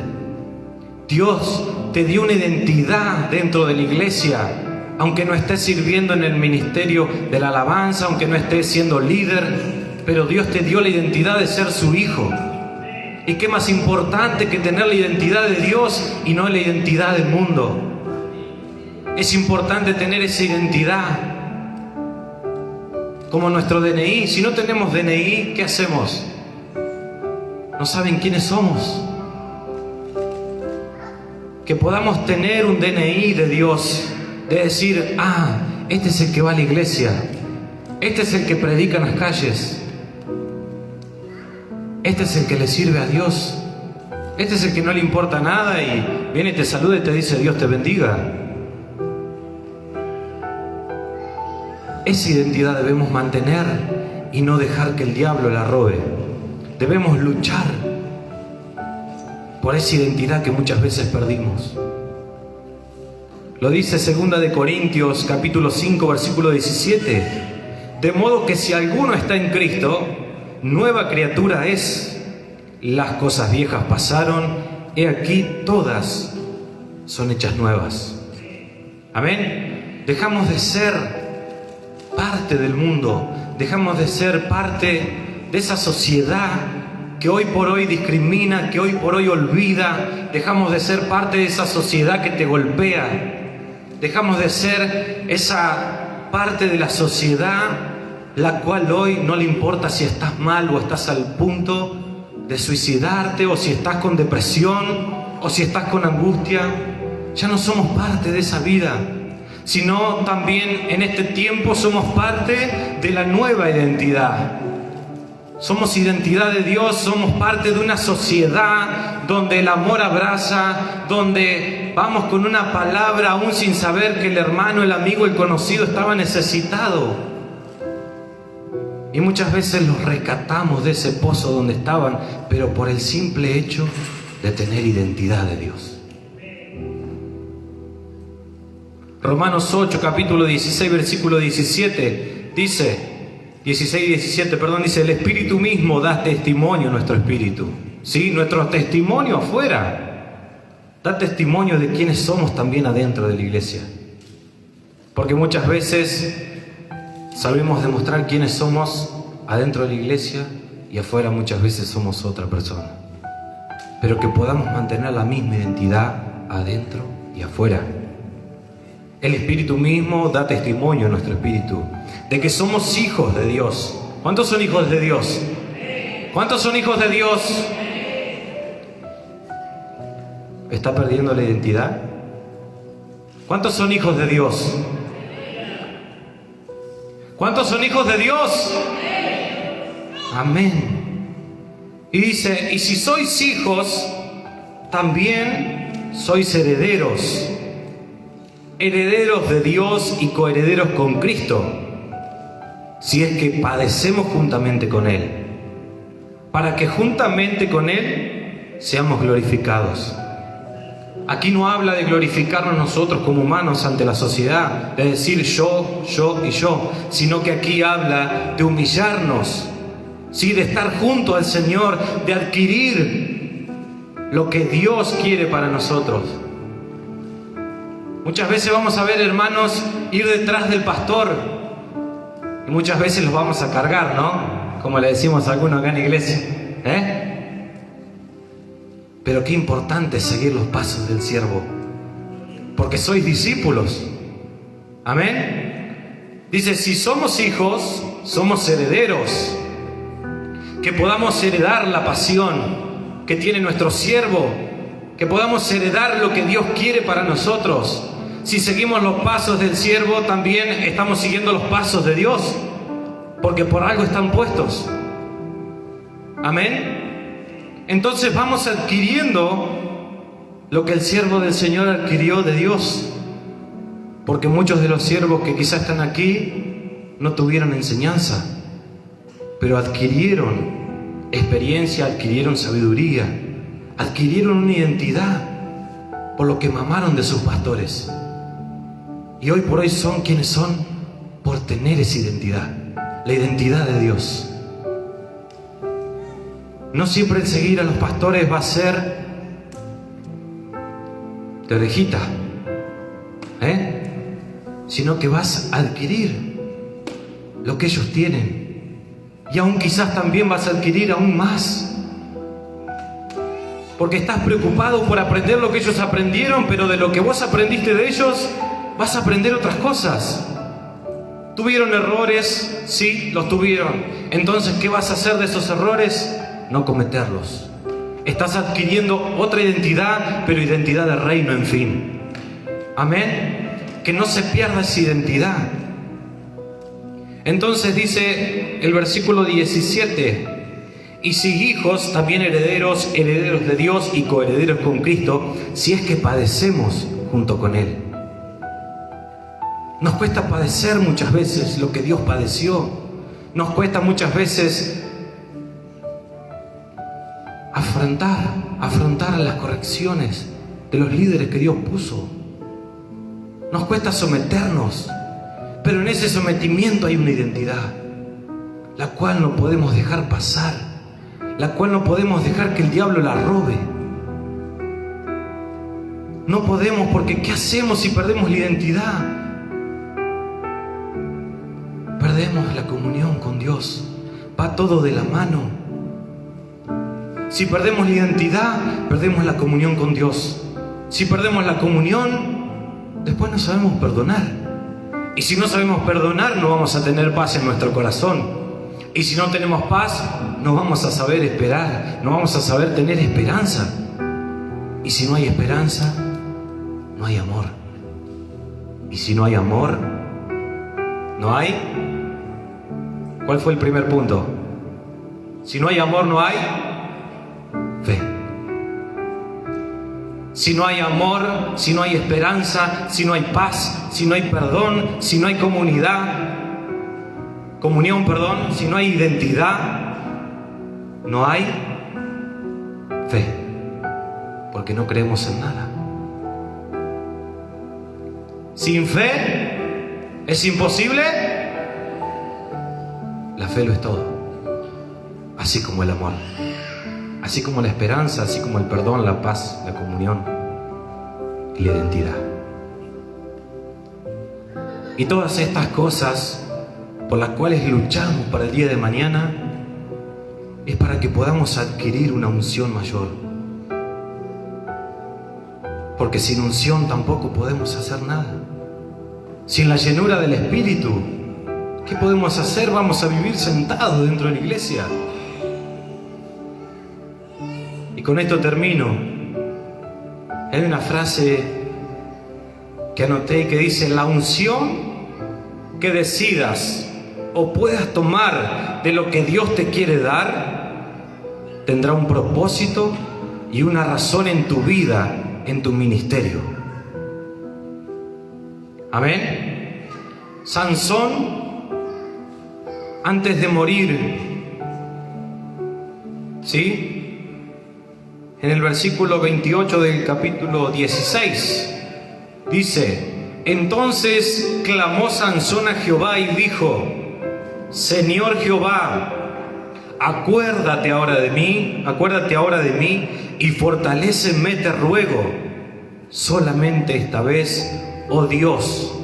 Speaker 1: Dios te dio una identidad dentro de la iglesia, aunque no estés sirviendo en el ministerio de la alabanza, aunque no estés siendo líder, pero Dios te dio la identidad de ser su hijo. ¿Y qué más importante que tener la identidad de Dios y no la identidad del mundo? Es importante tener esa identidad. Como nuestro DNI. Si no tenemos DNI, ¿qué hacemos? ¿No saben quiénes somos? Que podamos tener un DNI de Dios, de decir, este es el que va a la iglesia, este es el que predica en las calles, este es el que le sirve a Dios, este es el que no le importa nada y viene y te saluda y te dice Dios te bendiga. Esa identidad debemos mantener y no dejar que el diablo la robe. Debemos luchar por esa identidad que muchas veces perdimos. Lo dice 2 de Corintios capítulo 5 versículo 17. De modo que si alguno está en Cristo, nueva criatura es. Las cosas viejas pasaron, he aquí todas son hechas nuevas. Amén. Dejamos de ser parte del mundo, dejamos de ser parte de esa sociedad que hoy por hoy discrimina, que hoy por hoy olvida. Dejamos de ser parte de esa sociedad que te golpea. Dejamos de ser esa parte de la sociedad la cual hoy no le importa si estás mal o estás al punto de suicidarte, o si estás con depresión, o si estás con angustia. Ya no somos parte de esa vida, sino también en este tiempo somos parte de la nueva identidad. Somos identidad de Dios, somos parte de una sociedad donde el amor abraza, donde vamos con una palabra aún sin saber que el hermano, el amigo, el conocido estaba necesitado. Y muchas veces los rescatamos de ese pozo donde estaban, pero por el simple hecho de tener identidad de Dios. Romanos 8, capítulo 16, versículo 17, dice... 16 y 17, dice, el Espíritu mismo da testimonio a nuestro espíritu. ¿Sí? Nuestro testimonio afuera da testimonio de quiénes somos también adentro de la iglesia. Porque muchas veces sabemos demostrar quiénes somos adentro de la iglesia y afuera muchas veces somos otra persona. Pero que podamos mantener la misma identidad adentro y afuera. El Espíritu mismo da testimonio a nuestro espíritu de que somos hijos de Dios. ¿Cuántos son hijos de Dios? ¿Cuántos son hijos de Dios? ¿Está perdiendo la identidad? ¿Cuántos son hijos de Dios? ¿Cuántos son hijos de Dios? Amén. Y dice, y si sois hijos, también sois herederos. Herederos de Dios y coherederos con Cristo, si es que padecemos juntamente con Él, para que juntamente con Él seamos glorificados. Aquí no habla de glorificarnos nosotros como humanos ante la sociedad, de decir yo y yo, sino que aquí habla de humillarnos, ¿sí? De estar junto al Señor, de adquirir lo que Dios quiere para nosotros. Muchas veces vamos a ver, hermanos, ir detrás del pastor y muchas veces los vamos a cargar, ¿no? Como le decimos a algunos acá en la iglesia, Pero qué importante es seguir los pasos del siervo, porque sois discípulos. Amén. Dice, si somos hijos, somos herederos. Que podamos heredar la pasión que tiene nuestro siervo, que podamos heredar lo que Dios quiere para nosotros. Si seguimos los pasos del siervo, también estamos siguiendo los pasos de Dios, porque por algo están puestos. Amén. Entonces vamos adquiriendo lo que el siervo del Señor adquirió de Dios, porque muchos de los siervos que quizás están aquí no tuvieron enseñanza, pero adquirieron experiencia, adquirieron sabiduría, adquirieron una identidad por lo que mamaron de sus pastores. Y hoy por hoy son quienes son por tener esa identidad, la identidad de Dios. No siempre el seguir a los pastores va a ser de orejita, sino que vas a adquirir lo que ellos tienen. Y aún quizás también vas a adquirir aún más, porque estás preocupado por aprender lo que ellos aprendieron, pero de lo que vos aprendiste de ellos vas a aprender otras cosas. ¿Tuvieron errores? Sí, los tuvieron. Entonces, ¿qué vas a hacer de esos errores? No cometerlos. Estás adquiriendo otra identidad, pero identidad de reino, en fin. Amén. Que no se pierda esa identidad. Entonces dice el versículo 17: y si hijos, también herederos, herederos de Dios y coherederos con Cristo, si es que padecemos junto con Él. Nos cuesta padecer muchas veces lo que Dios padeció. Nos cuesta muchas veces afrontar las correcciones de los líderes que Dios puso. Nos cuesta someternos, pero en ese sometimiento hay una identidad, la cual no podemos dejar pasar, la cual no podemos dejar que el diablo la robe. No podemos, porque ¿qué hacemos si perdemos la identidad? Perdemos la comunión con Dios. Va todo de la mano. Si perdemos la identidad, perdemos la comunión con Dios. Si perdemos la comunión, después no sabemos perdonar. Y si no sabemos perdonar, no vamos a tener paz en nuestro corazón. Y si no tenemos paz, no vamos a saber esperar, no vamos a saber tener esperanza. Y si no hay esperanza, no hay amor. Y si no hay amor, no hay... ¿Cuál fue el primer punto? Si no hay amor, no hay fe. Si no hay amor, si no hay esperanza, si no hay paz, si no hay perdón, si no hay comunión, si no hay identidad, no hay fe, porque no creemos en nada. Sin fe es imposible. La fe lo es todo, así como el amor, así como la esperanza, así como el perdón, la paz, la comunión y la identidad. Y todas estas cosas por las cuales luchamos para el día de mañana es para que podamos adquirir una unción mayor. Porque sin unción tampoco podemos hacer nada. Sin la llenura del Espíritu, ¿qué podemos hacer? Vamos a vivir sentados dentro de la iglesia. Y con esto termino. Hay una frase que anoté que dice: la unción que decidas o puedas tomar de lo que Dios te quiere dar tendrá un propósito y una razón en tu vida, en tu ministerio. Amén. Sansón, antes de morir, ¿sí? En el versículo 28 del capítulo 16 dice: entonces clamó Sansón a Jehová y dijo: Señor Jehová, acuérdate ahora de mí y fortaléceme, te ruego, solamente esta vez, oh Dios,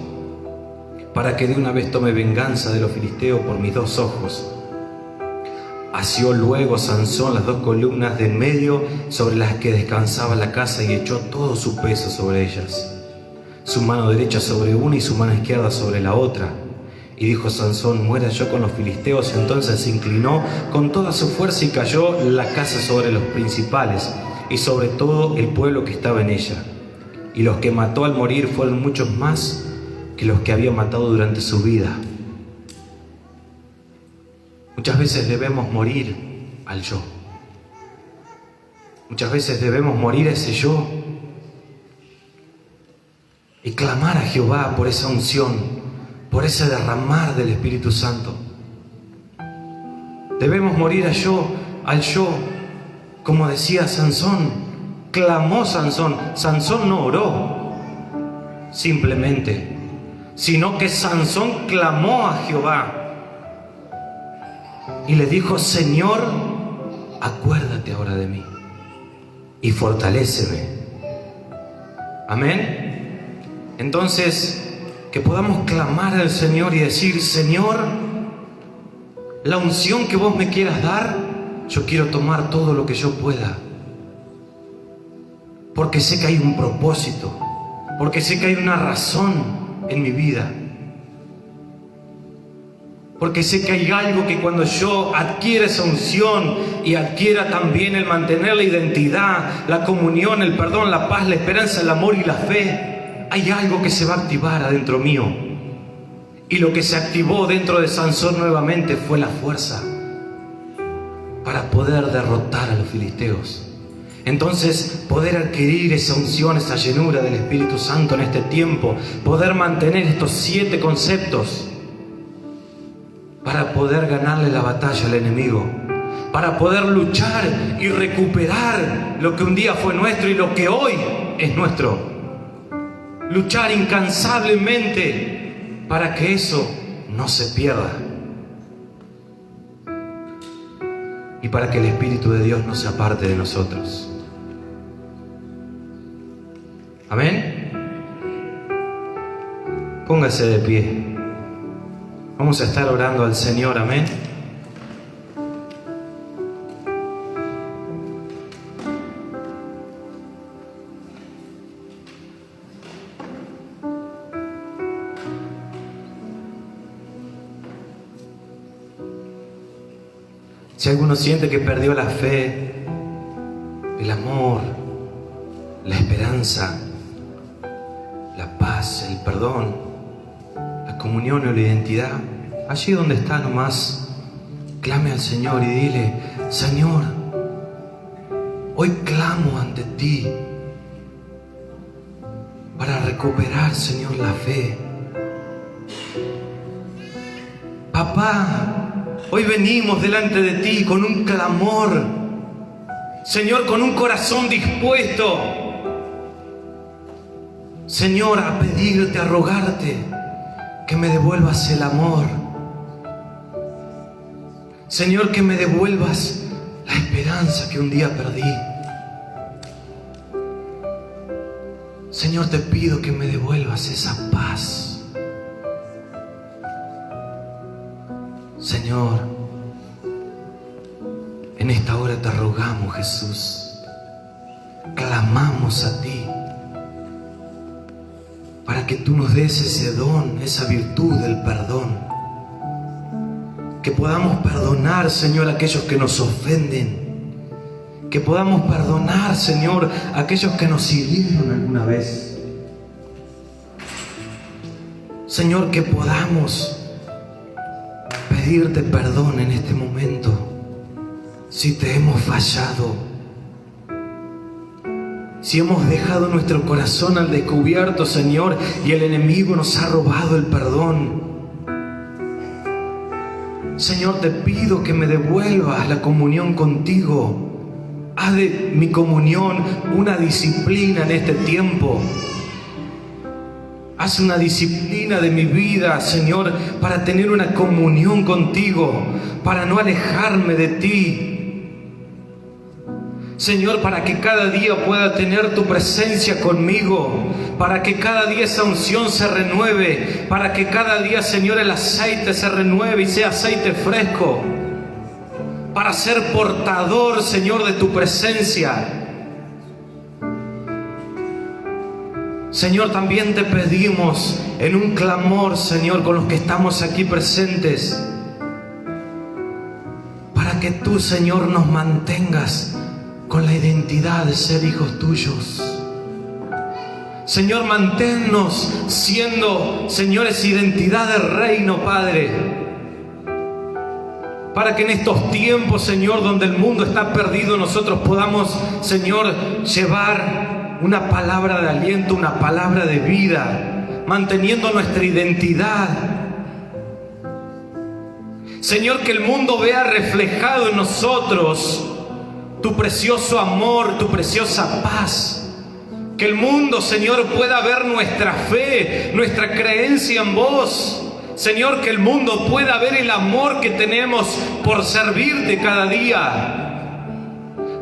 Speaker 1: para que de una vez tome venganza de los filisteos por mis 2 ojos. Asió luego Sansón las 2 columnas de en medio sobre las que descansaba la casa y echó todo su peso sobre ellas, su mano derecha sobre una y su mano izquierda sobre la otra. Y dijo Sansón: muera yo con los filisteos. Entonces se inclinó con toda su fuerza y cayó la casa sobre los principales y sobre todo el pueblo que estaba en ella. Y los que mató al morir fueron muchos más que los que había matado durante su vida. Muchas veces debemos morir al yo. Muchas veces debemos morir a ese yo y clamar a Jehová por esa unción, por ese derramar del Espíritu Santo. Debemos morir al yo, como decía Sansón. Clamó Sansón. Sansón no oró simplemente, sino que Sansón clamó a Jehová y le dijo: Señor, acuérdate ahora de mí y fortaléceme. Amén. Entonces, que podamos clamar al Señor y decir: Señor, la unción que vos me quieras dar, yo quiero tomar todo lo que yo pueda, porque sé que hay un propósito, porque sé que hay una razón en mi vida, porque sé que hay algo que cuando yo adquiera esa unción y adquiera también el mantener la identidad, la comunión, el perdón, la paz, la esperanza, el amor y la fe, hay algo que se va a activar adentro mío. Y lo que se activó dentro de Sansón nuevamente fue la fuerza para poder derrotar a los filisteos. Entonces, poder adquirir esa unción, esa llenura del Espíritu Santo en este tiempo, poder mantener estos 7 conceptos para poder ganarle la batalla al enemigo, para poder luchar y recuperar lo que un día fue nuestro y lo que hoy es nuestro. Luchar incansablemente para que eso no se pierda y para que el Espíritu de Dios no se aparte de nosotros. Amén. Póngase de pie. Vamos a estar orando al Señor. Amén. Si alguno siente que perdió la fe, el amor, la esperanza, la paz, el perdón, la comunión o la identidad, allí donde está nomás, clame al Señor y dile: Señor, hoy clamo ante ti para recuperar, Señor, la fe. Papá, hoy venimos delante de ti con un clamor, Señor, con un corazón dispuesto, Señor, a pedirte, a rogarte que me devuelvas el amor. Señor, que me devuelvas la esperanza que un día perdí. Señor, te pido que me devuelvas esa paz. Señor, en esta hora te rogamos, Jesús, clamamos a ti para que tú nos des ese don, esa virtud del perdón, que podamos perdonar, Señor, a aquellos que nos ofenden, que podamos perdonar, Señor, a aquellos que nos hirieron alguna vez. Señor, que podamos pedirte perdón en este momento si te hemos fallado, si hemos dejado nuestro corazón al descubierto, Señor, y el enemigo nos ha robado el perdón. Señor, te pido que me devuelvas la comunión contigo. Haz de mi comunión una disciplina en este tiempo. Haz una disciplina de mi vida, Señor, para tener una comunión contigo, para no alejarme de ti. Señor, para que cada día pueda tener tu presencia conmigo, para que cada día esa unción se renueve, para que cada día, Señor, el aceite se renueve y sea aceite fresco, para ser portador, Señor, de tu presencia. Señor, también te pedimos en un clamor, Señor, con los que estamos aquí presentes, para que tú, Señor, nos mantengas con la identidad de ser hijos tuyos. Señor, manténnos siendo, Señor, esa identidad de reino, Padre, para que en estos tiempos, Señor, donde el mundo está perdido, nosotros podamos, Señor, llevar una palabra de aliento, una palabra de vida, manteniendo nuestra identidad. Señor, que el mundo vea reflejado en nosotros tu precioso amor, tu preciosa paz. Que el mundo, Señor, pueda ver nuestra fe, nuestra creencia en vos. Señor, que el mundo pueda ver el amor que tenemos por servirte cada día,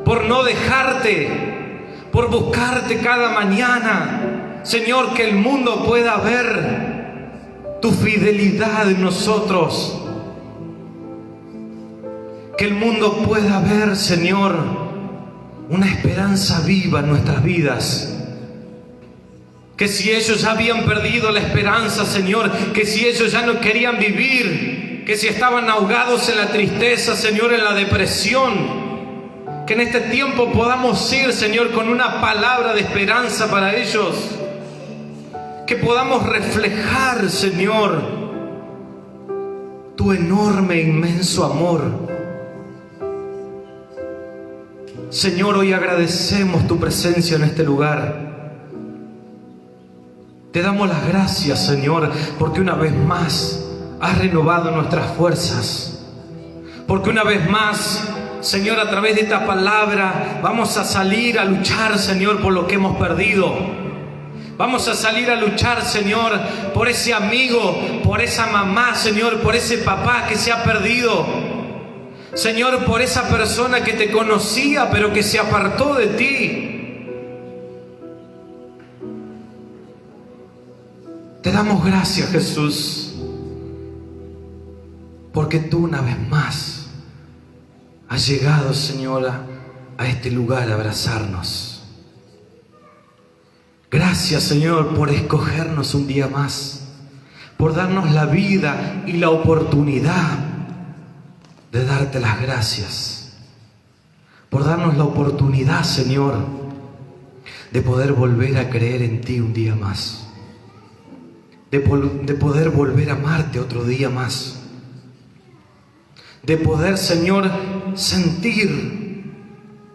Speaker 1: por no dejarte, por buscarte cada mañana. Señor, que el mundo pueda ver tu fidelidad en nosotros. Que el mundo pueda ver, Señor, una esperanza viva en nuestras vidas. Que si ellos ya habían perdido la esperanza, Señor, que si ellos ya no querían vivir, que si estaban ahogados en la tristeza, Señor, en la depresión, que en este tiempo podamos ir, Señor, con una palabra de esperanza para ellos. Que podamos reflejar, Señor, tu enorme, inmenso amor. Señor, hoy agradecemos tu presencia en este lugar. Te damos las gracias, Señor, porque una vez más has renovado nuestras fuerzas. Porque una vez más, Señor, a través de esta palabra vamos a salir a luchar, Señor, por lo que hemos perdido. Vamos a salir a luchar, Señor, por ese amigo, por esa mamá, Señor, por ese papá que se ha perdido. Señor, por esa persona que te conocía pero que se apartó de ti. Te damos gracias, Jesús, porque tú una vez más has llegado, Señor, a este lugar a abrazarnos. Gracias, Señor, por escogernos un día más, por darnos la vida y la oportunidad de darte las gracias, por darnos la oportunidad, Señor, de poder volver a creer en ti un día más, de poder volver a amarte otro día más, de poder, Señor, sentir,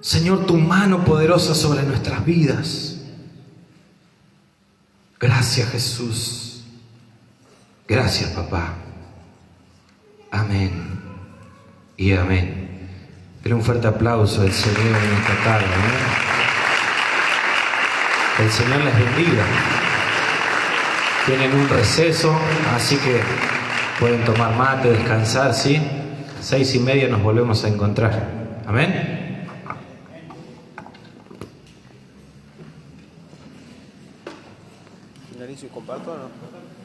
Speaker 1: Señor, tu mano poderosa sobre nuestras vidas. Gracias, Jesús. Gracias, papá. Amén y amén. Dale un fuerte aplauso al Señor en esta tarde, ¿no? Que el Señor les bendiga. Tienen un receso, así que pueden tomar mate, descansar, ¿sí? 6:30 nos volvemos a encontrar. Amén.
Speaker 2: ¿Finalizo y comparto o no?